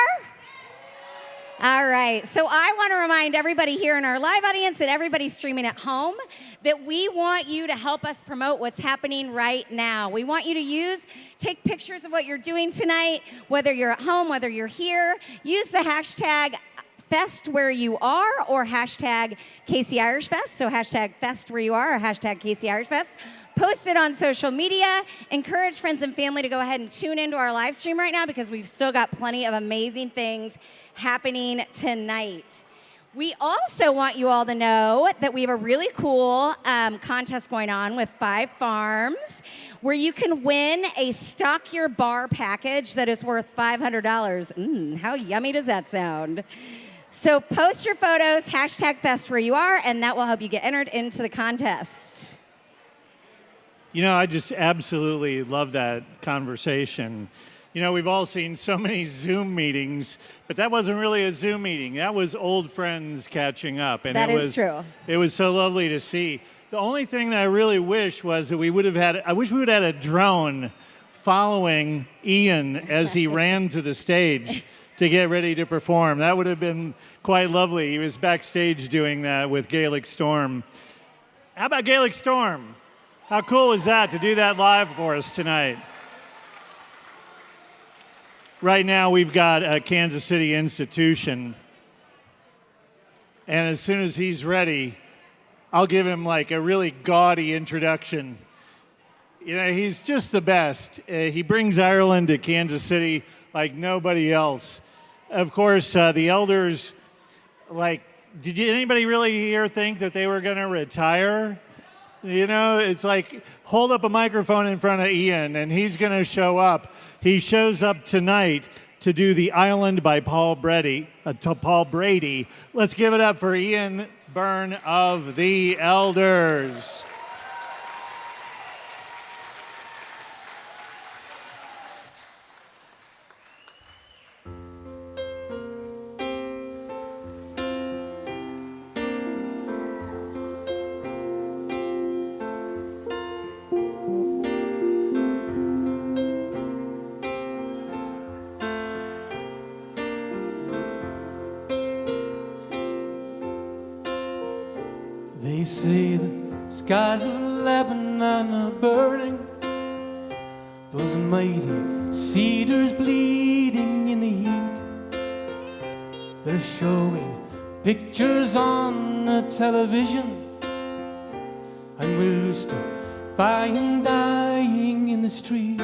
All right, so I want to remind everybody here in our live audience and everybody streaming at home that we want you to help us promote what's happening right now. We want you to take pictures of what you're doing tonight, whether you're at home, whether you're here. Use the hashtag Fest where you are or hashtag KC Irish Fest. So hashtag Fest where you are or hashtag KC Irish Fest. Post it on social media. Encourage friends and family to go ahead and tune into our live stream right now because we've still got plenty of amazing things happening tonight. We also want you all to know that we have a really cool contest going on with 5 Farms where you can win a Stock Your Bar package that is worth $500. How yummy does that sound? So post your photos, hashtag Fest where you are, and that will help you get entered into the contest. You know, I just absolutely love that conversation. You know, we've all seen so many Zoom meetings, but that wasn't really a Zoom meeting. That was old friends catching up. And that is true. It was so lovely to see. The only thing that I really wish was that I wish we would have had a drone following Ian as he ran to the stage to get ready to perform. That would have been quite lovely. He was backstage doing that with Gaelic Storm. How about Gaelic Storm? How cool is that to do that live for us tonight? Right now we've got a Kansas City institution. And as soon as he's ready, I'll give him like a really gaudy introduction. You know, he's just the best. He brings Ireland to Kansas City like nobody else. Of course, the elders, did anybody really here think that they were going to retire? You know, it's like, hold up a microphone in front of Ian, and he's going to show up. He shows up tonight to do The Island by Paul Brady. Let's give it up for Ian Byrne of the Elders. They say the skies of Lebanon are burning, those mighty cedars bleeding in the heat. They're showing pictures on the television, and we're still fighting, dying in the streets.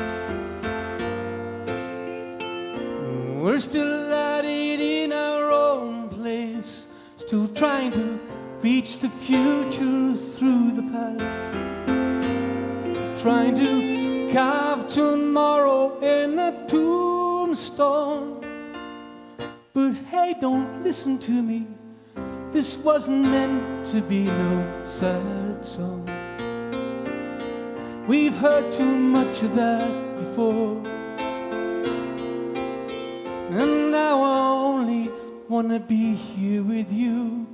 We're still at it in our own place, still trying to reach the future through the past, trying to carve tomorrow in a tombstone. But hey, don't listen to me, this wasn't meant to be no sad song. We've heard too much of that before, and now I only wanna be here with you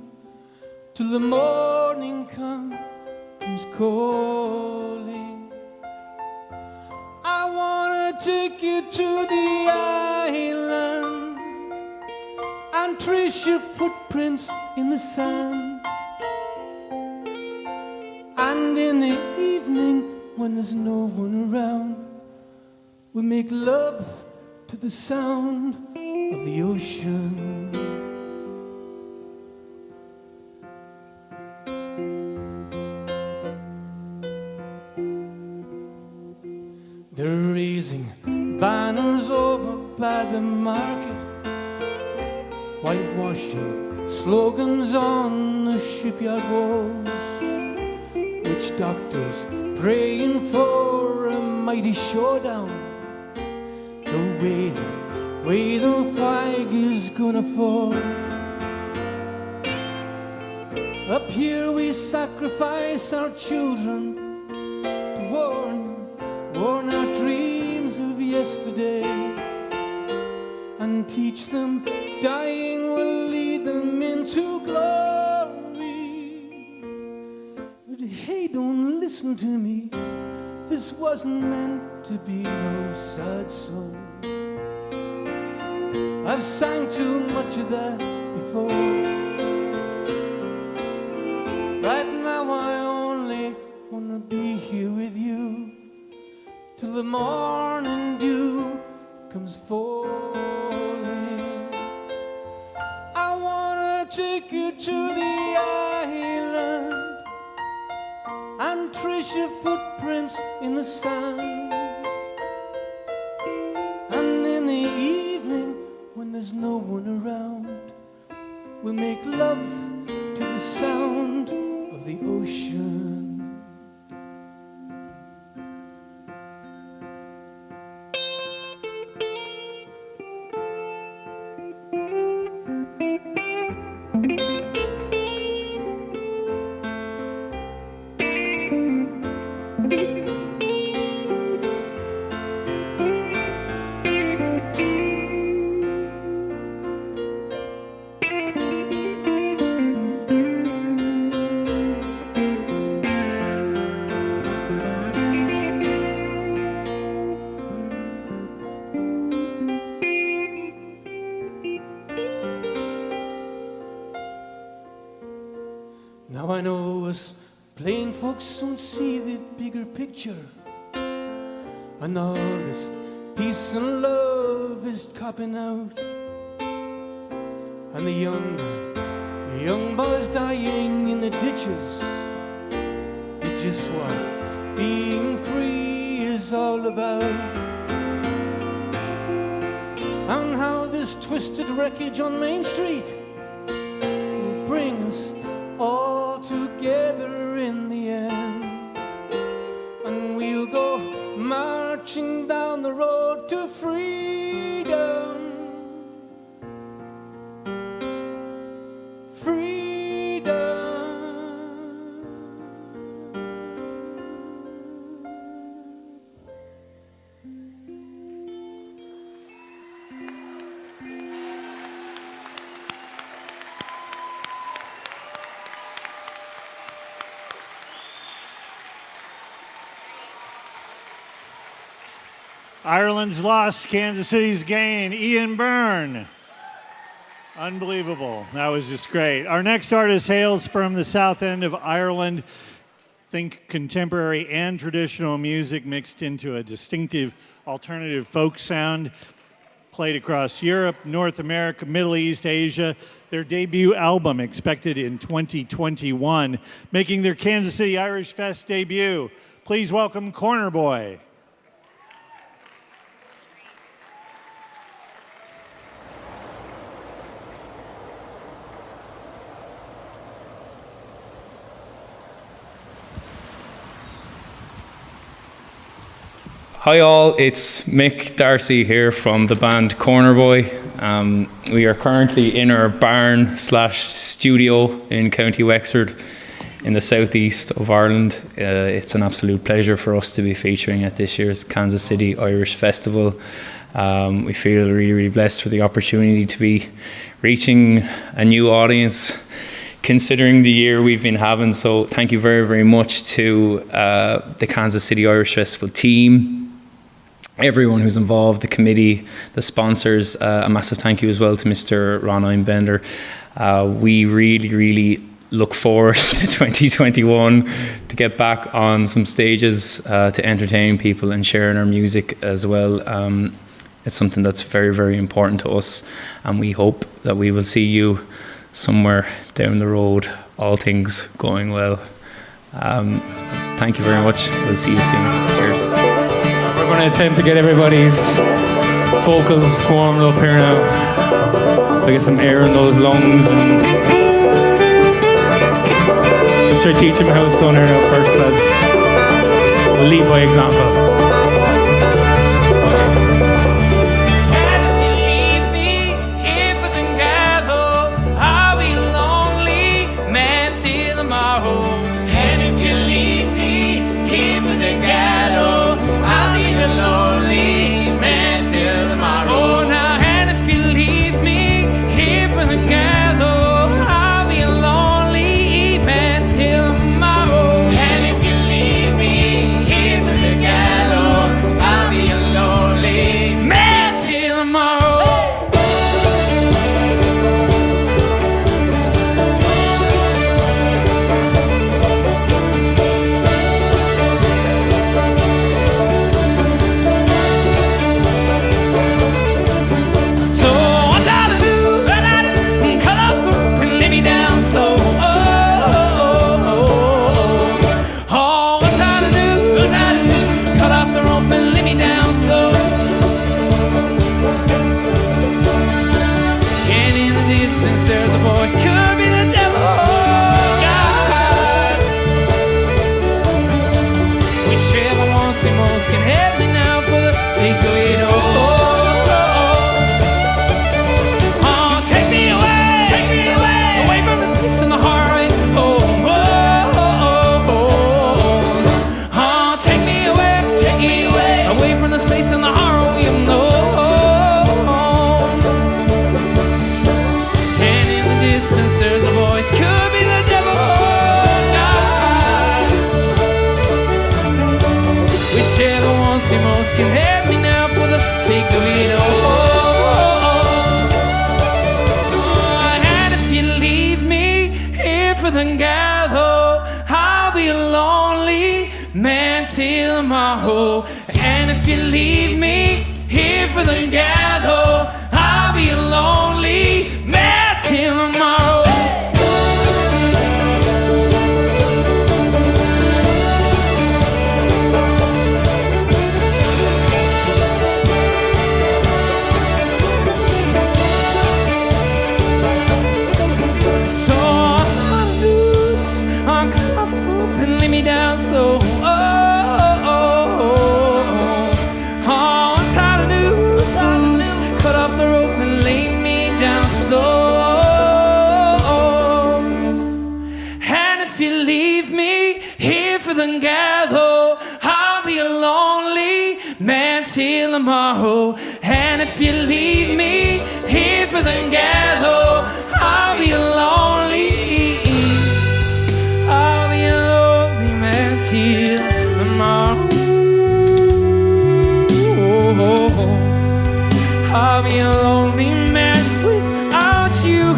till the morning comes calling. I wanna take you to the island and trace your footprints in the sand. And in the evening, when there's no one around, we'll make love to the sound of the ocean. They're raising banners over by the market, whitewashing slogans on the shipyard walls, witch doctors praying for a mighty showdown. The way the flag is gonna fall. Up here we sacrifice our children to warn our dreams of yesterday, and teach them dying will lead them into glory. But hey, don't listen to me, this wasn't meant to be no sad song. I've sang too much of that before. Right now I only wanna be here with you till the morning dew comes falling. I wanna take you to the island and trace your footprints in the sand. And in the evening, when there's no one around, we'll make love to the sound of the ocean. Now I know us plain folks don't see the bigger picture, and all this peace and love is copping out, and the young boys dying in the ditches is just what being free is all about. And how this twisted wreckage on Main Street will bring us all together in the end, and we'll go marching down the road to freedom. Ireland's loss, Kansas City's gain. Ian Byrne. Unbelievable. That was just great. Our next artist hails from the south end of Ireland. Think contemporary and traditional music mixed into a distinctive alternative folk sound. Played across Europe, North America, Middle East, Asia. Their debut album expected in 2021, making their Kansas City Irish Fest debut. Please welcome Corner Boy. Hi all, it's Mick Darcy here from the band Corner Boy. We are currently in our barn / studio in County Wexford in the southeast of Ireland. It's an absolute pleasure for us to be featuring at this year's Kansas City Irish Festival. We feel really blessed for the opportunity to be reaching a new audience considering the year we've been having. So thank you very much to the Kansas City Irish Festival team, everyone who's involved, the committee, the sponsors. A massive thank you as well to Mr. Ron Einbender. We really look forward to 2021 to get back on some stages to entertain people and sharing our music as well. It's something that's very, very important to us, and we hope that we will see you somewhere down the road, all things going well. Thank you very much. We'll see you soon. Cheers. We're going to attempt to get everybody's vocals warmed up here now. We get some air in those lungs, and let's try to teach them how it's done here now first, lads. We'll lead by example. And if you leave me here for the gather, I'll be a lonely man till tomorrow. So I'm loose, I'm comfortable and lay me down so. Till tomorrow, and if you leave me here for the gather, I'll be a lonely man till tomorrow. I'll be a lonely man without you.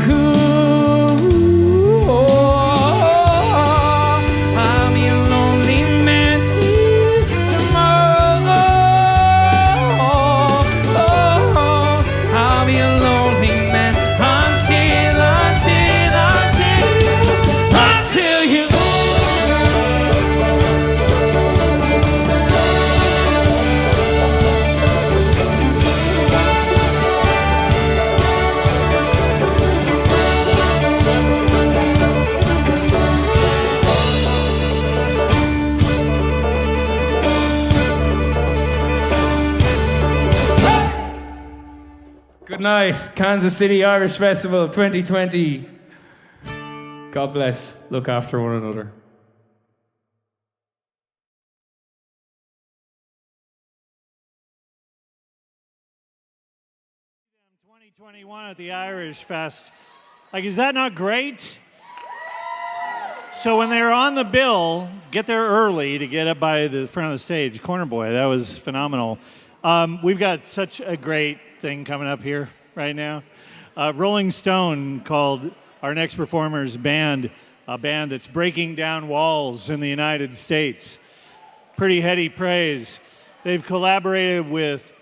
I'll be a lonely man till tomorrow. I'll be a lonely man until you. Good night, Kansas City Irish Festival 2020. God bless. Look after one another. 2021 at the Irish Fest. Like, is that not great? So when they were on the bill, get there early to get up by the front of the stage. Corner Boy, that was phenomenal. We've got such a great thing coming up here right now. Rolling Stone called our next performer's band a band that's breaking down walls in the United States. Pretty heady praise. They've collaborated with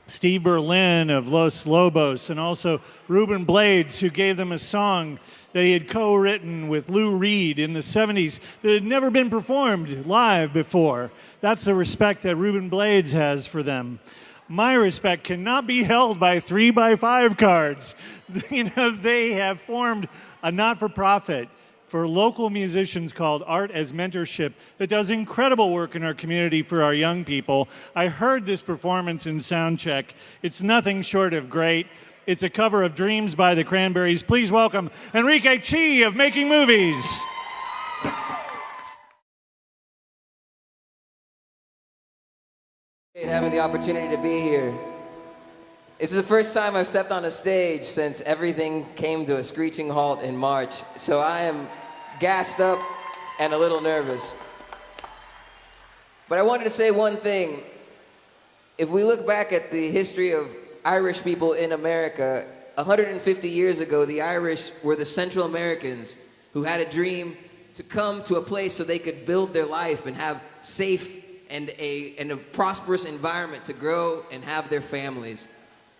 Steve Berlin of Los Lobos, and also Ruben Blades, who gave them a song that he had co-written with Lou Reed in the 70s that had never been performed live before. That's the respect that Ruben Blades has for them. My respect cannot be held by 3x5 cards. You know, they have formed a not-for-profit for local musicians called Art as Mentorship that does incredible work in our community for our young people. I heard this performance in Soundcheck. It's nothing short of great. It's a cover of Dreams by the Cranberries. Please welcome Enrique Chi of Making Movies. Having the opportunity to be here. This is the first time I've stepped on a stage since everything came to a screeching halt in March, so I am gassed up and a little nervous. But I wanted to say one thing. If we look back at the history of Irish people in America, 150 years ago, the Irish were the Central Americans who had a dream to come to a place so they could build their life and have safe and a prosperous environment to grow and have their families.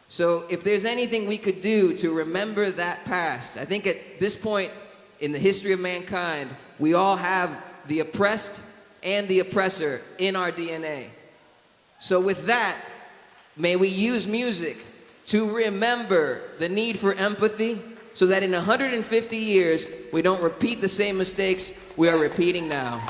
So if there's anything we could do to remember that past, I think at this point in the history of mankind, we all have the oppressed and the oppressor in our DNA. So with that, may we use music to remember the need for empathy so that in 150 years, we don't repeat the same mistakes we are repeating now.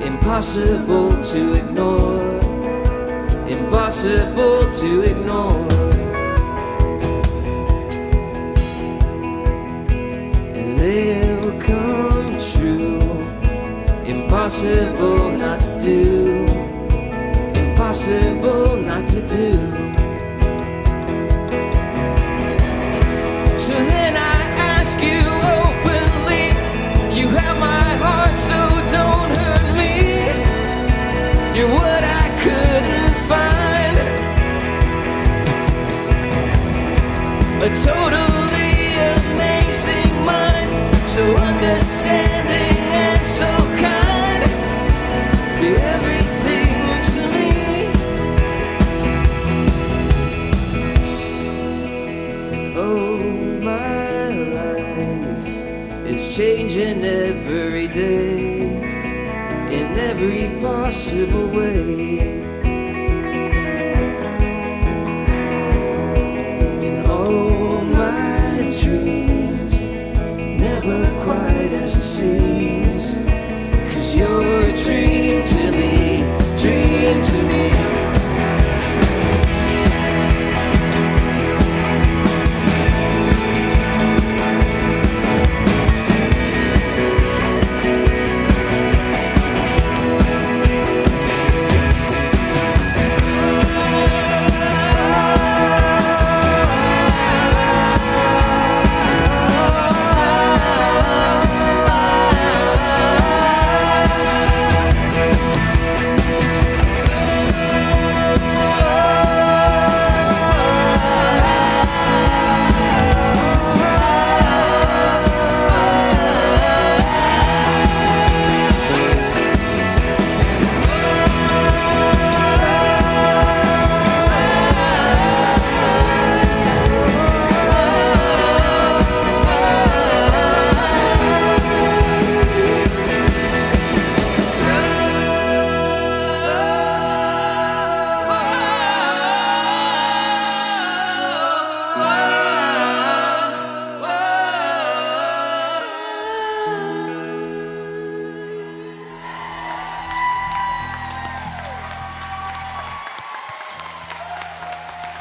Impossible to ignore, impossible to ignore. They'll come true, impossible not to do, impossible not to do. So then I ask you openly, you have my heart, so don't hurt me. You're what I couldn't find. A totally amazing mind, so understanding and so kind. You're everything to me. And oh, my life is changing every day, in every possible way. In all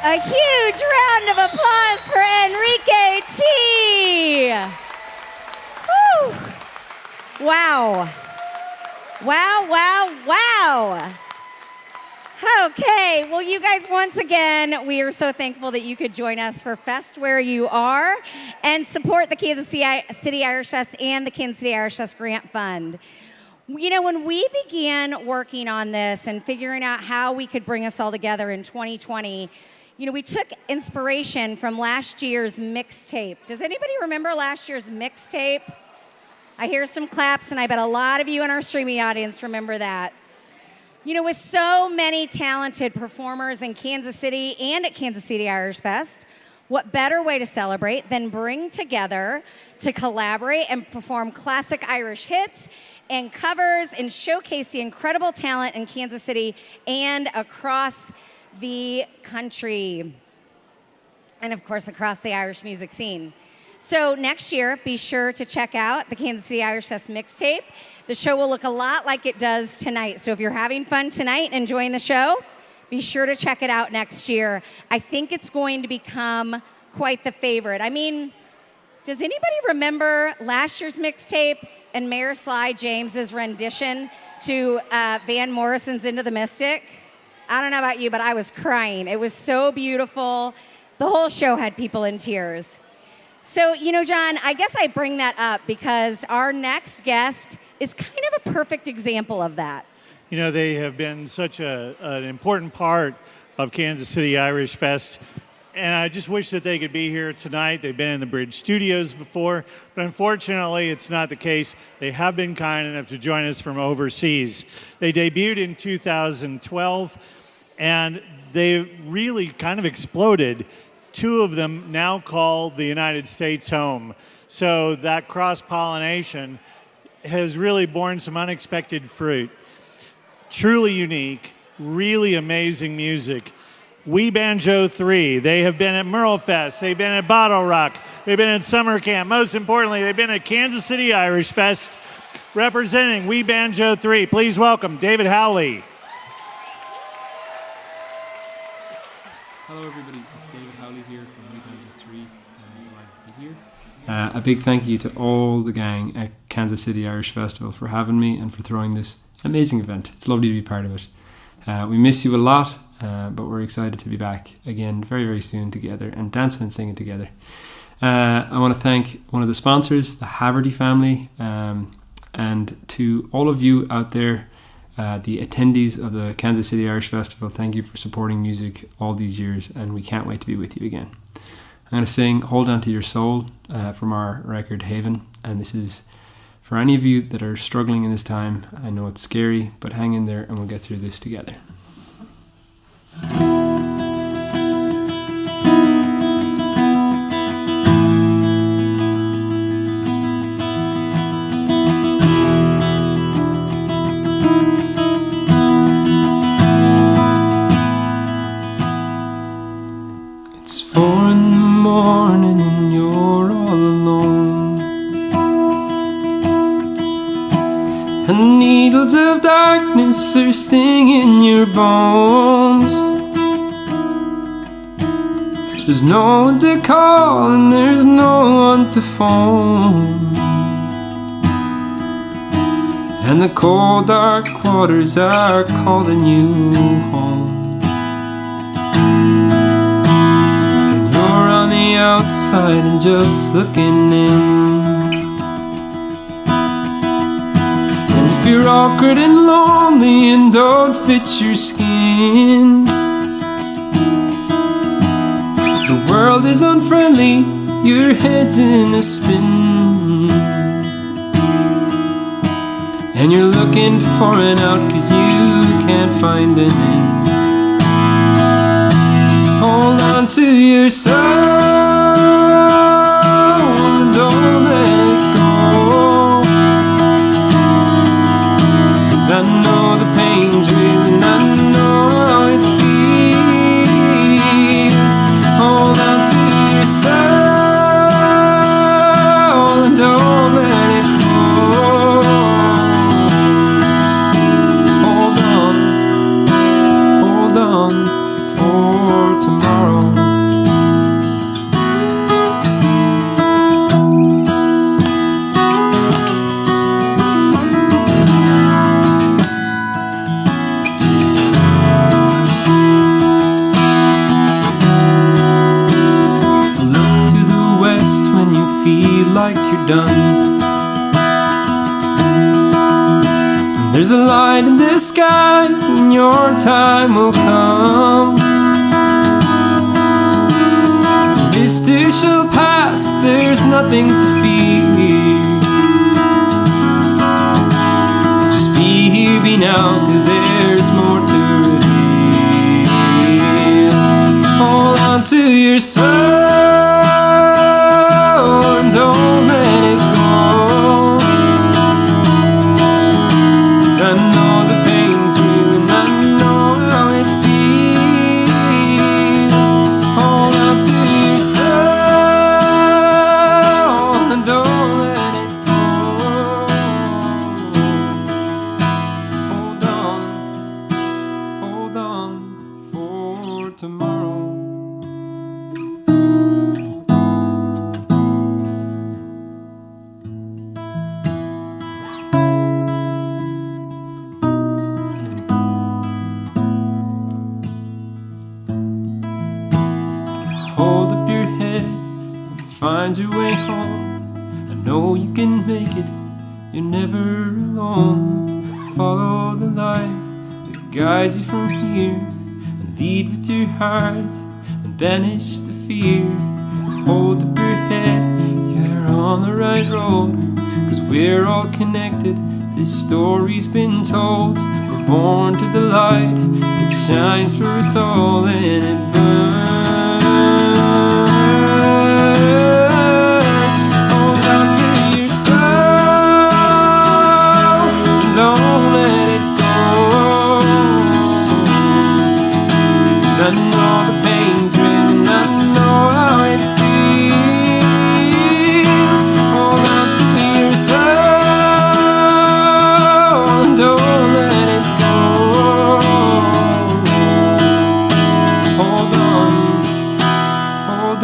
A huge round of applause for Enrique Chi. Whew. Wow. Wow, wow, wow. Okay, well, you guys, once again, we are so thankful that you could join us for Fest Where You Are and support the Kansas City Irish Fest and the Kansas City Irish Fest Grant Fund. You know, when we began working on this and figuring out how we could bring us all together in 2020, you know, we took inspiration from last year's mixtape. Does anybody remember last year's mixtape? I hear some claps, and I bet a lot of you in our streaming audience remember that. You know, with so many talented performers in Kansas City and at Kansas City Irish Fest, what better way to celebrate than bring together to collaborate and perform classic Irish hits and covers and showcase the incredible talent in Kansas City and across the country, and of course across the Irish music scene. So next year, be sure to check out the Kansas City Irish Fest mixtape. The show will look a lot like it does tonight. So if you're having fun tonight and enjoying the show, be sure to check it out next year. I think it's going to become quite the favorite. I mean, does anybody remember last year's mixtape and Mayor Sly James's rendition to Van Morrison's Into the Mystic? I don't know about you, but I was crying. It was so beautiful. The whole show had people in tears. So, you know, John, I guess I bring that up because our next guest is kind of a perfect example of that. You know, they have been such an important part of Kansas City Irish Fest, and I just wish that they could be here tonight. They've been in the Bridge Studios before, but unfortunately, it's not the case. They have been kind enough to join us from overseas. They debuted in 2012, and they really kind of exploded. Two of them now call the United States home. So that cross-pollination has really borne some unexpected fruit. Truly unique, really amazing music. We Banjo 3, they have been at Merle Fest, they've been at Bottle Rock, they've been at Summer Camp. Most importantly, they've been at Kansas City Irish Fest representing We Banjo 3. Please welcome David Howley. Hello everybody, it's David Howley here from We Banjo 3 and delighted to be here. A big thank you to all the gang at Kansas City Irish Festival for having me and for throwing this amazing event. It's lovely to be part of it. We miss you a lot, but we're excited to be back again very, very soon together and dancing and singing together. I want to thank one of the sponsors, the Haverty family, and to all of you out there, the attendees of the Kansas City Irish Festival. Thank you for supporting music all these years, and we can't wait to be with you again. I'm going to sing Hold On To Your Soul from our record Haven, and this is for any of you that are struggling in this time. I know it's scary, but hang in there and we'll get through this together. It's 4 a.m. and you're all alone, and needles of darkness are stinging your bones. There's no one to call and there's no one to phone, and the cold dark waters are calling you home. And you're on the outside and just looking in. If you're awkward and lonely and don't fit your skin, the world is unfriendly, your head's in a spin, and you're looking for an out 'cause you can't find an in. Hold on to your soul and don't let it go, 'cause I know the pain's real and I know how it feels. Hold on to your soul and don't let it go. Hold on for tomorrow. Look to the west when you feel like you're done. There's a light in the sky, and your time will come. This too shall pass, there's nothing to fear. Just be here, be now, 'cause there's more to reveal. Hold on to your soul and don't let it go. I know the pain's real and I know how it feels. Hold on to your soul and don't let it go. Hold on for tomorrow. Hold up your head and find your way home. I know you can make it, you're never alone. Follow the light that guides you from here, and lead with your heart and banish the fear. Hold up your head, you're on the right road, 'cause we're all connected, this story's been told. We're born to the light that shines through us all, and it burns. Hold on to your soul, don't let it go. 'Cause I know the pain's real and I know how it feels. Hold on to your soul, don't let it go. Hold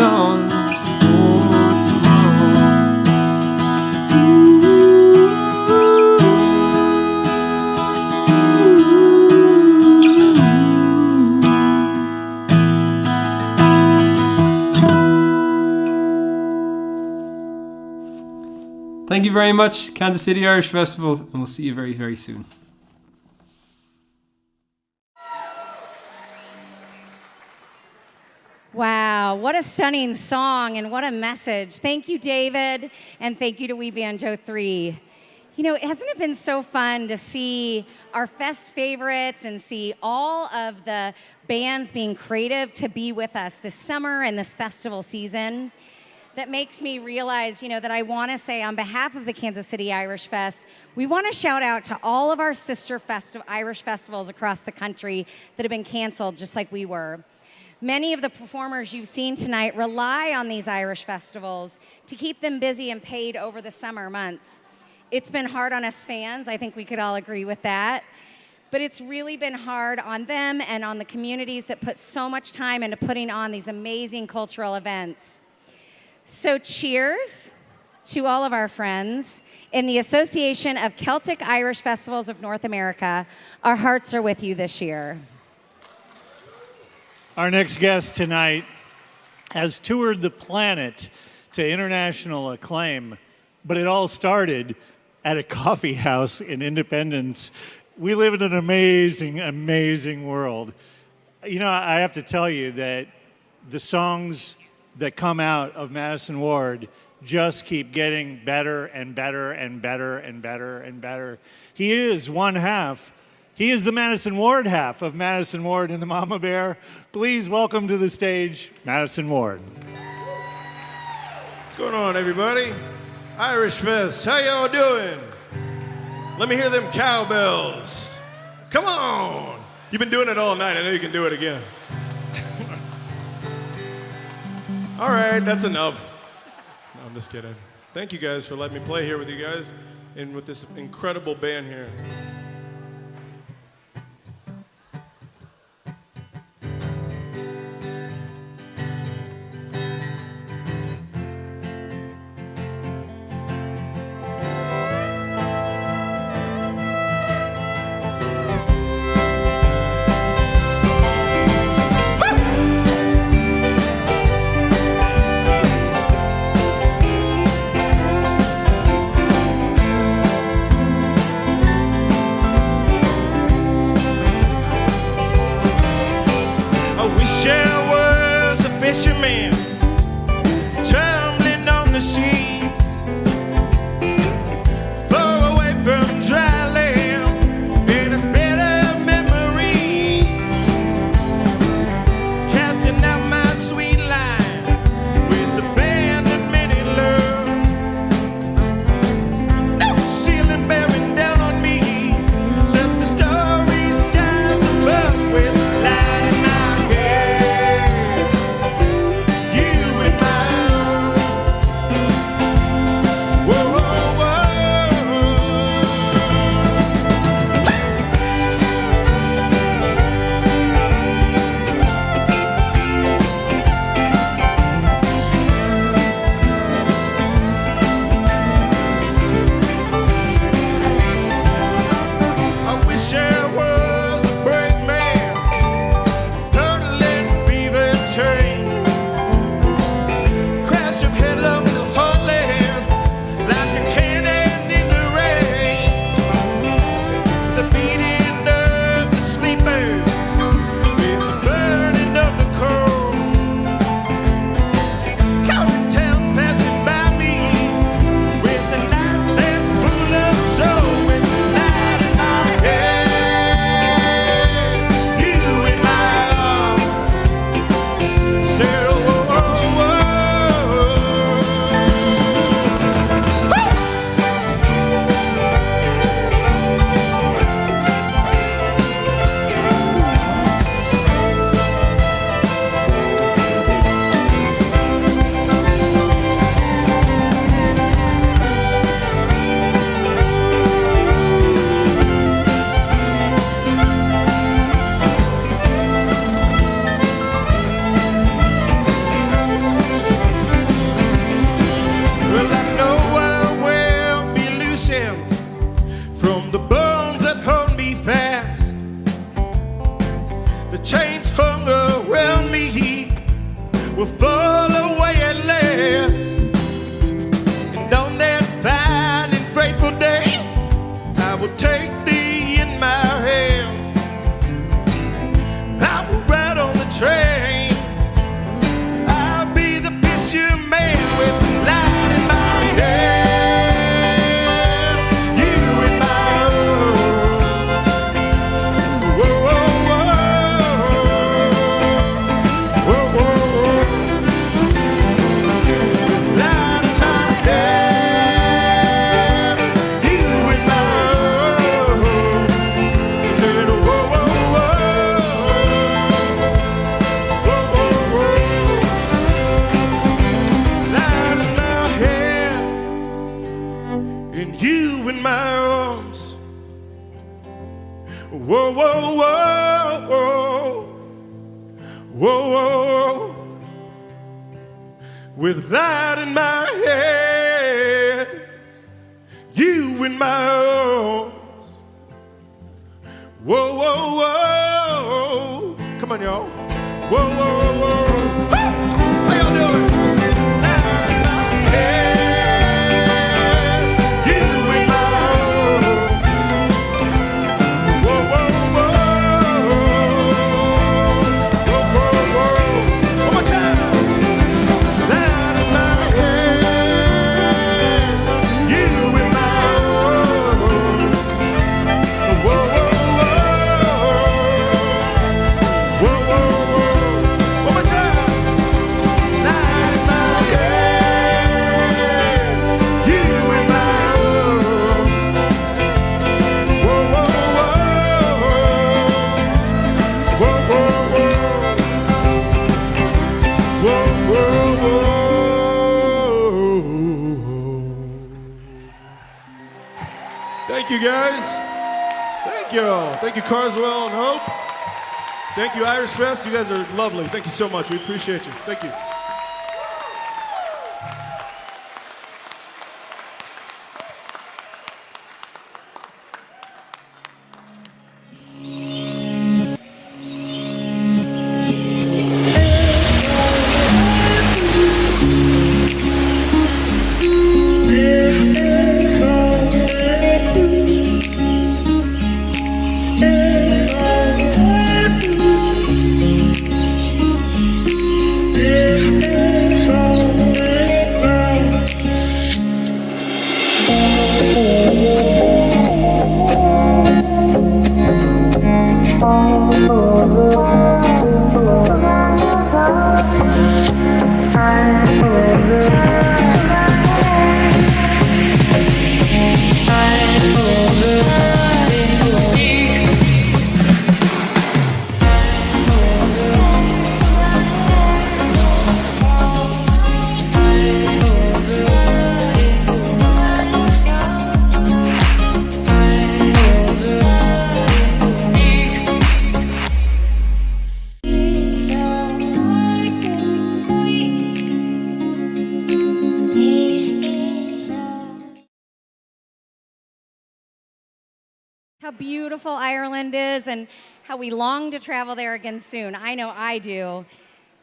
on for tomorrow. Thank you very much, Kansas City Irish Festival, and we'll see you very, very soon. Wow, what a stunning song and what a message. Thank you, David, and thank you to We Banjo 3. You know, hasn't it been so fun to see our fest favorites and see all of the bands being creative to be with us this summer and this festival season? That makes me realize, you know, that I want to say on behalf of the Kansas City Irish Fest, we want to shout out to all of our sister Irish festivals across the country that have been canceled just like we were. Many of the performers you've seen tonight rely on these Irish festivals to keep them busy and paid over the summer months. It's been hard on us fans. I think we could all agree with that. But it's really been hard on them and on the communities that put so much time into putting on these amazing cultural events. So cheers to all of our friends in the Association of Celtic Irish Festivals of North America. Our hearts are with you this year. Our next guest tonight has toured the planet to international acclaim, but it all started at a coffee house in Independence. We live in an amazing, amazing world. You know, I have to tell you that the songs that come out of Madison Ward just keep getting better and better and better and better and better. He is one half. He is the Madison Ward half of Madison Ward and the Mama Bear. Please welcome to the stage, Madison Ward. What's going on, everybody? Irish Fest, how y'all doing? Let me hear them cowbells. Come on. You've been doing it all night. I know you can do it again. All right, that's enough. No, I'm just kidding. Thank you guys for letting me play here with you guys and with this incredible band here. fisherman tumbling on the sea, far away from dry land and its better memories, casting out my sweet line with the band and many love. No ceiling bearing down on me, except the starry skies above with light in my head. You in my arms. Whoa, whoa, whoa. I wish there was a brakeman hurdling beaver train, crashing headlong to heartland like a cannon in the rain. The beating of the sleepers with the burning of the coal, counting towns passing by me with the night that's full of soul, with the light in my head. You in my arms. Said, oh, oh, oh, oh. Well, I know I will be losing from the bones that hold me fast. The chains hung around me will fall away at last. And on that fine and fateful day, I will take thee in my hands. I will ride on the train. I'll be the fisherman with the light in my head. You in my arms. Whoa, whoa, whoa. Whoa, whoa, whoa. Light in my head. You in my arms. Said, whoa, whoa, whoa. Whoa, whoa, whoa. Light in my head, and you in my arms. Whoa, whoa, whoa, whoa, whoa, whoa. With light in my head, you in my arms. Whoa, whoa, whoa. Come on, y'all. Whoa, whoa, whoa. How y'all doing? Thank you, guys. Thank you. Thank you, Carswell and Hope. Thank you, Irish Fest. You guys are lovely. Thank you so much. We appreciate you. Thank you. Yeah. how beautiful Ireland is and how we long to travel there again soon. I know I do.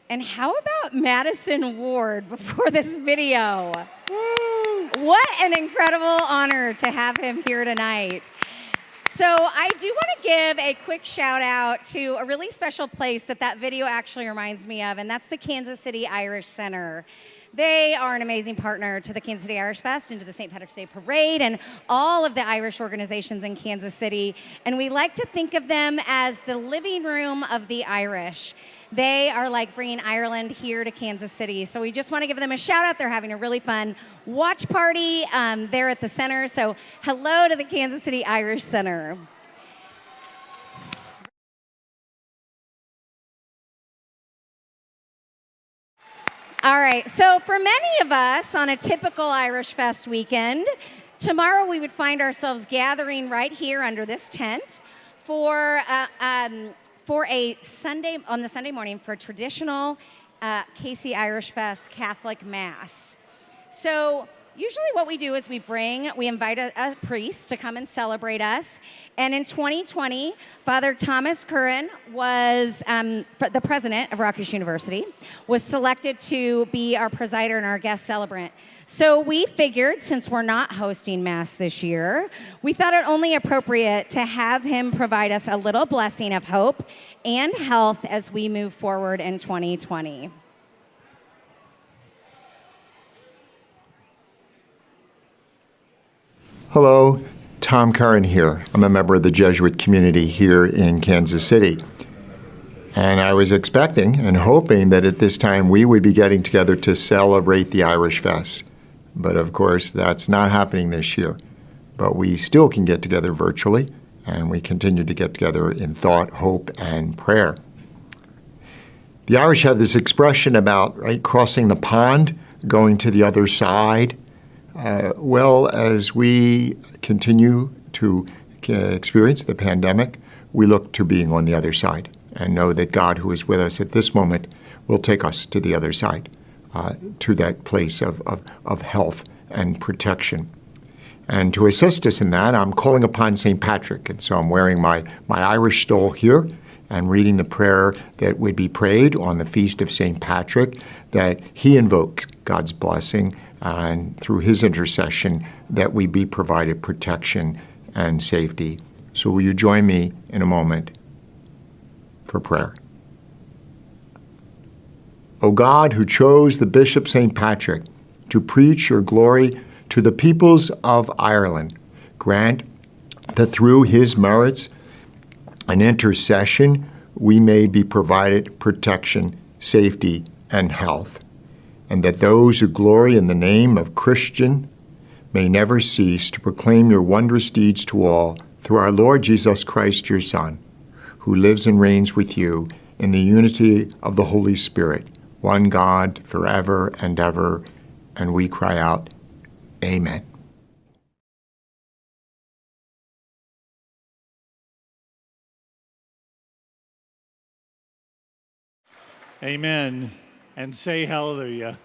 And how about Madison Ward before this video? Woo! What an incredible honor to have him here tonight. So I do want to give a quick shout out to a really special place that video actually reminds me of, and that's the Kansas City Irish Center. They are an amazing partner to the Kansas City Irish Fest and to the St. Patrick's Day Parade and all of the Irish organizations in Kansas City. And we like to think of them as the living room of the Irish. They are like bringing Ireland here to Kansas City. So we just want to give them a shout out. They're having a really fun watch party there at the center. So hello to the Kansas City Irish Center. All right, so for many of us on a typical Irish Fest weekend, tomorrow we would find ourselves gathering right here under this tent for a Sunday, on the Sunday morning, for a traditional KC Irish Fest Catholic Mass. So usually what we do is we invite a priest to come and celebrate us. And in 2020, Father Thomas Curran was, the president of Rutgers University, was selected to be our presider and our guest celebrant. So we figured, since we're not hosting Mass this year, we thought it only appropriate to have him provide us a little blessing of hope and health as we move forward in 2020. Hello, Tom Curran here. I'm a member of the Jesuit community here in Kansas City. And I was expecting and hoping that at this time we would be getting together to celebrate the Irish Fest. But of course, that's not happening this year. But we still can get together virtually, and we continue to get together in thought, hope, and prayer. The Irish have this expression about crossing the pond, going to the other side. Well, as we continue to experience the pandemic, we look to being on the other side and know that God, who is with us at this moment, will take us to the other side, to that place of health and protection. And to assist us in that, I'm calling upon St. Patrick. And so I'm wearing my Irish stole here and reading the prayer that would be prayed on the feast of St. Patrick, that he invokes God's blessing, and through his intercession, that we be provided protection and safety. So will you join me in a moment for prayer? O God, who chose the Bishop St. Patrick to preach your glory to the peoples of Ireland, grant that through his merits and intercession we may be provided protection, safety, and health, and that those who glory in the name of Christian may never cease to proclaim your wondrous deeds to all, through our Lord Jesus Christ, your Son, who lives and reigns with you in the unity of the Holy Spirit, one God, forever and ever. And we cry out, Amen. Amen. And say hallelujah.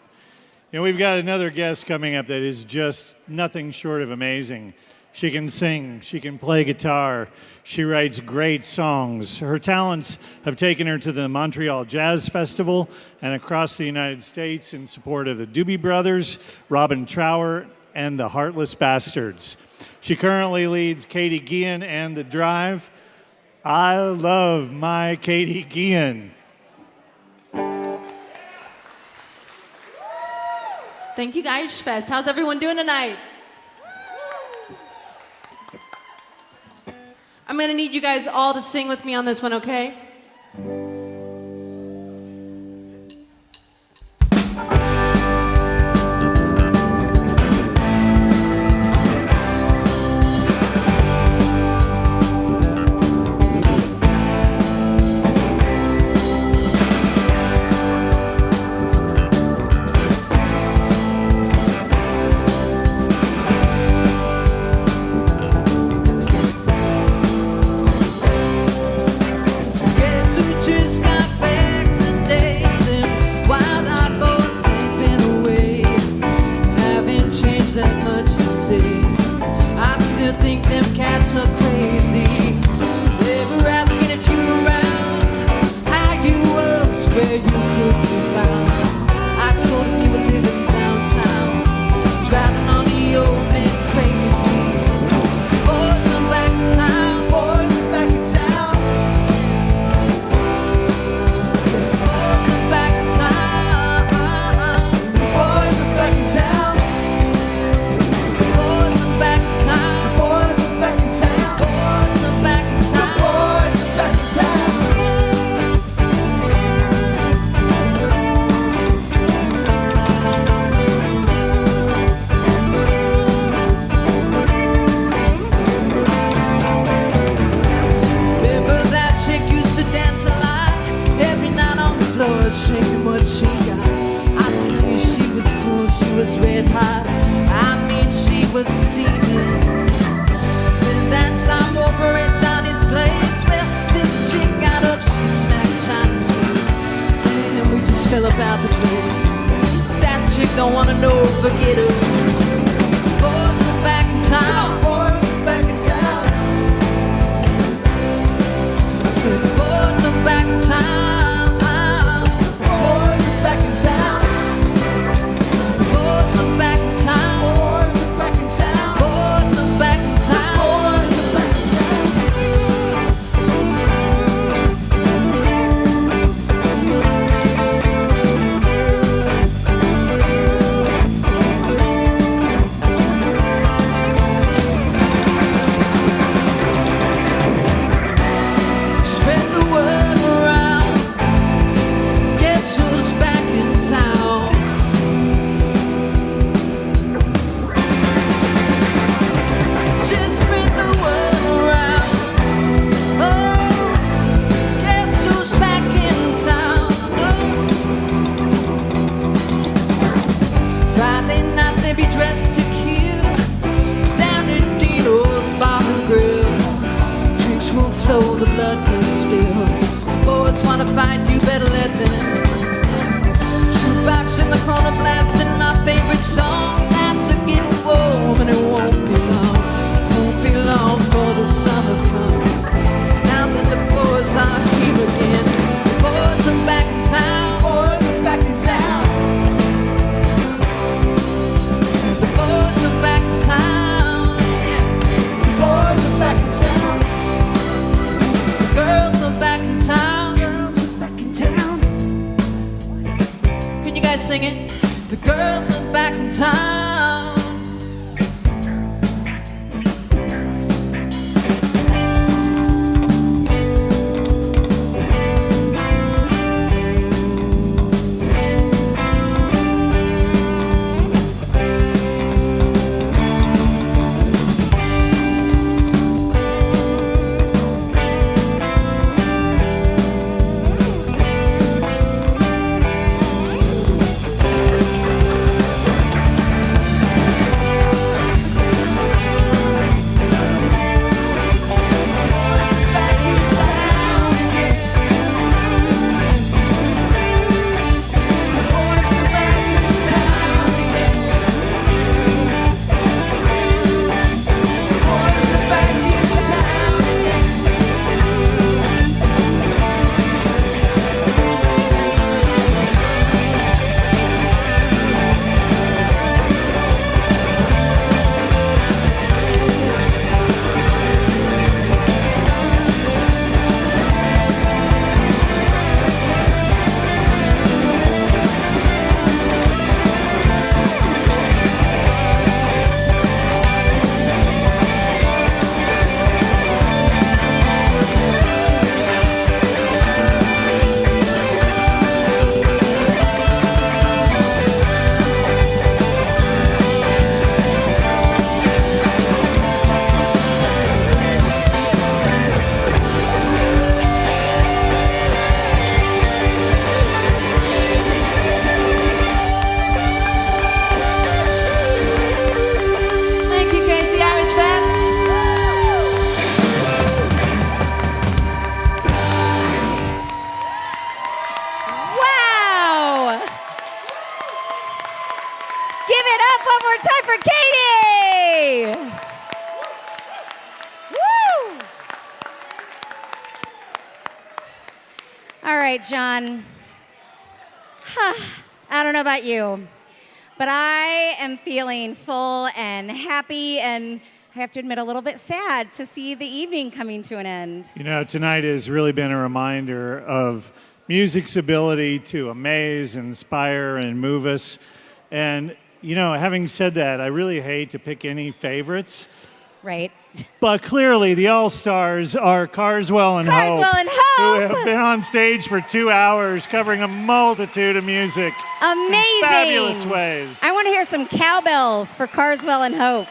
You know, we've got another guest coming up that is just nothing short of amazing. She can sing, she can play guitar, she writes great songs. Her talents have taken her to the Montreal Jazz Festival and across the United States in support of the Doobie Brothers, Robin Trower, and the Heartless Bastards. She currently leads Katie Guillen and The Drive. I love my Katie Guillen. Thank you, Irish Fest. How's everyone doing tonight? I'm going to need you guys all to sing with me on this one, okay? Get could be found. I told him you were living downtown, driving all the old men crazy. Boys are back in town. Boys are back in town. Said boys are back in town. Boys are back in town. Boys are back in town. Boys are back in town. Boys are back in town. Boys are back in town. Remember that chick used to dance a lot, every night on the floor, shaking what she got. I tell you, she was cool, she was red hot. I mean, she was steaming. Then that time over at Johnny's place, well, this chick got up, she smacked Johnny's face, and we just fell about the place. That chick don't wanna know, forget her. Boys are back in town. Boys are back in town. I said the boys are back in town. Boys are back in town. I said the boys are back in town. Boys are back in town. Boys are back in town. Boys are back in Spread the word around. Guess who's back in town? Just spread the word around. Oh, guess who's back in town? Oh. Friday night they be dressed to kill down at Dino's Bar and Grill. Drinks will flow, the blood will spill. The boys wanna fight, you better let them. Jukebox in the corner blasting my favorite song. That's a getting warm and it won't be long. Won't be long for the summer come. Now that the boys are here again. The boys are back in town. Boys are back in town. Said the boys are back in town. Boys are back in town. Girls are back in town. Girls are back in town. Can you guys sing it? The girls are back in town. All right, John. I don't know about you, but I am feeling full and happy, and I have to admit a little bit sad to see the evening coming to an end. You know, tonight has really been a reminder of music's ability to amaze, inspire, and move us. And, you know, having said that, I really hate to pick any favorites. Right. But clearly, the All-Stars are Carswell and Hope, who have been on stage for 2 hours covering a multitude of music. Amazing. In fabulous ways. I want to hear some cowbells for Carswell and Hope.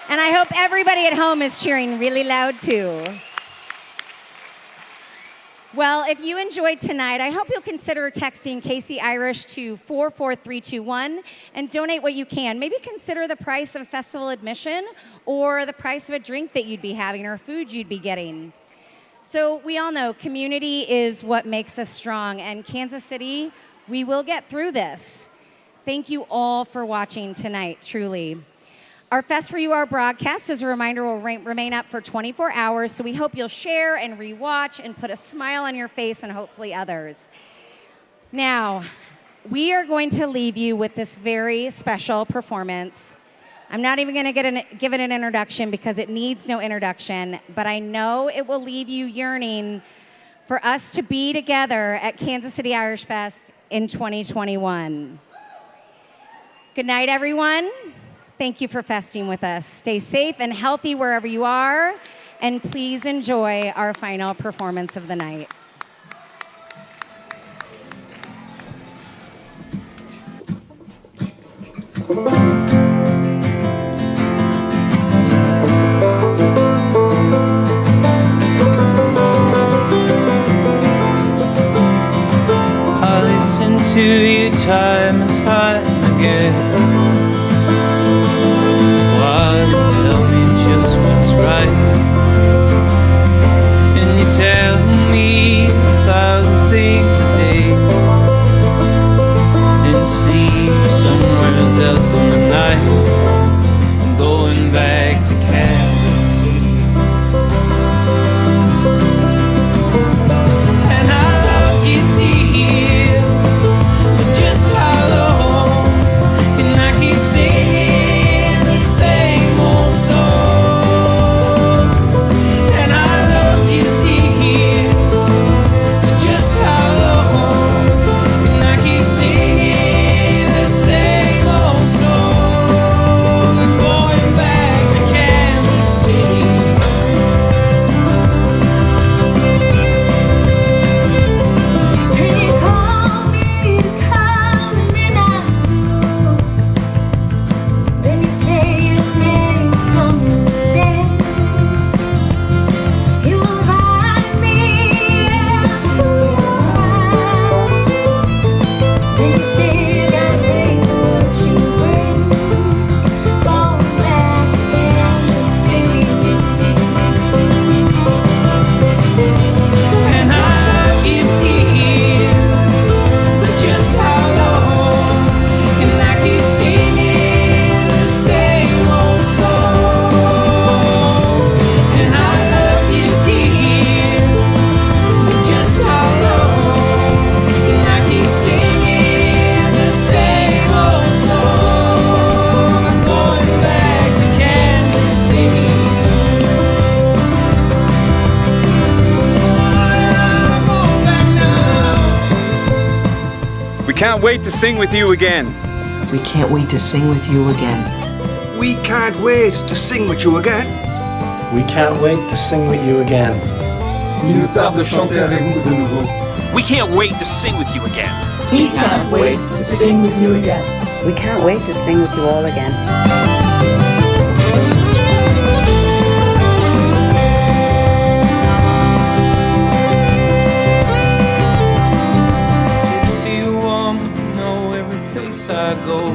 And I hope everybody at home is cheering really loud too. Well, if you enjoyed tonight, I hope you'll consider texting Casey Irish to 44321 and donate what you can. Maybe consider the price of festival admission or the price of a drink that you'd be having or food you'd be getting. So we all know community is what makes us strong, and Kansas City, we will get through this. Thank you all for watching tonight, truly. Our Fest for You, our broadcast, as a reminder, will remain up for 24 hours, so we hope you'll share and rewatch and put a smile on your face and hopefully others. Now, we are going to leave you with this very special performance. I'm not even going to give it an introduction because it needs no introduction, but I know it will leave you yearning for us to be together at Kansas City Irish Fest in 2021. Good night, everyone. Thank you for festing with us. Stay safe and healthy wherever you are, and please enjoy our final performance of the night. I listen to you time and time again. Tell me just what's right, and you tell me 1,000 things a day, and see somewhere else in the night. I'm going back to Kansas City, and I love you, dear, but just how long can I keep singing the same old song? And I love you, dear, but just how long can I keep singing the same old song? I'm going back to Kansas City. And you call me to come, and then I do. Then you say you need some instead. You invite me into your house. Then you say you gotta bring what you bring. Going back to Kansas City. And I love you, dear, but just how long can I keep singing the same old song? And I love you, dear, but just how long can I keep singing the same old song? I'm going back to Kansas City. I'm going back now. We can't wait to sing with you again. We can't wait to sing with you again. We can't wait to sing with you again. We can't wait to sing with you again. Inéluctable de chanter avec vous de nouveau. We can't wait to sing with you again. We can't wait to sing with you again. We can't wait to sing with you all again. See you want to know every place I go.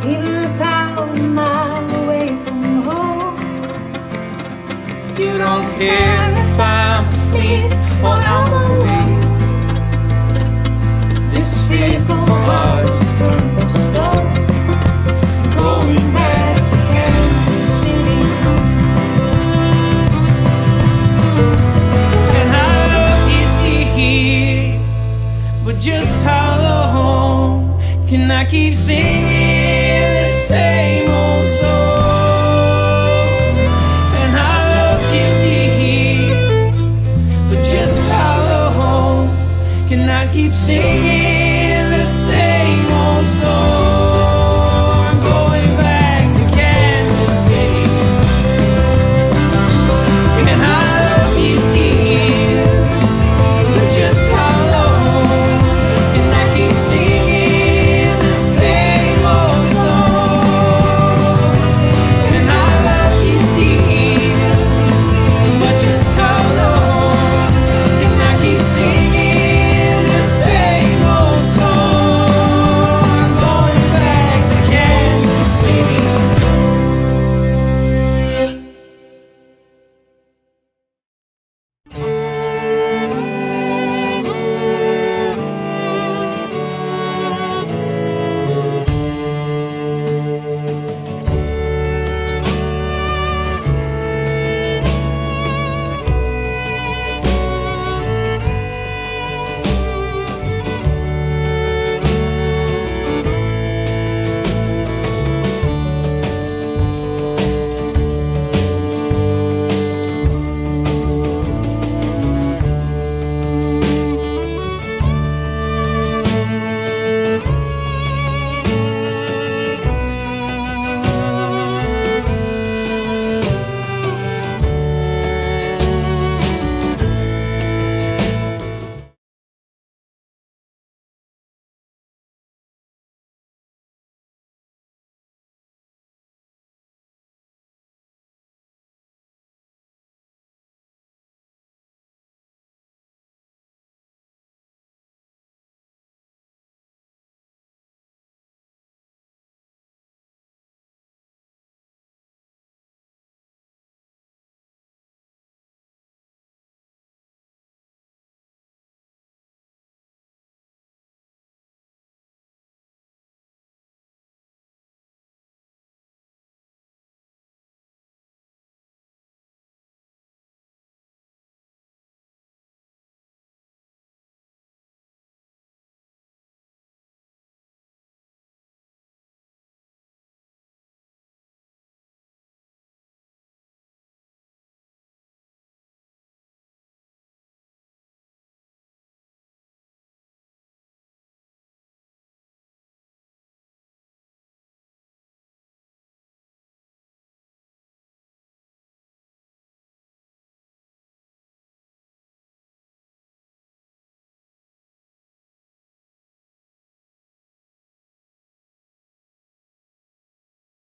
Even 1,000 miles away from home. You don't care if I'm asleep or I'm awake. This fickle heart is turned to stone. Going back to Kansas City. And I love just how long can I keep singing the same old song? And I love you deep, but just how long can I keep singing the same old song?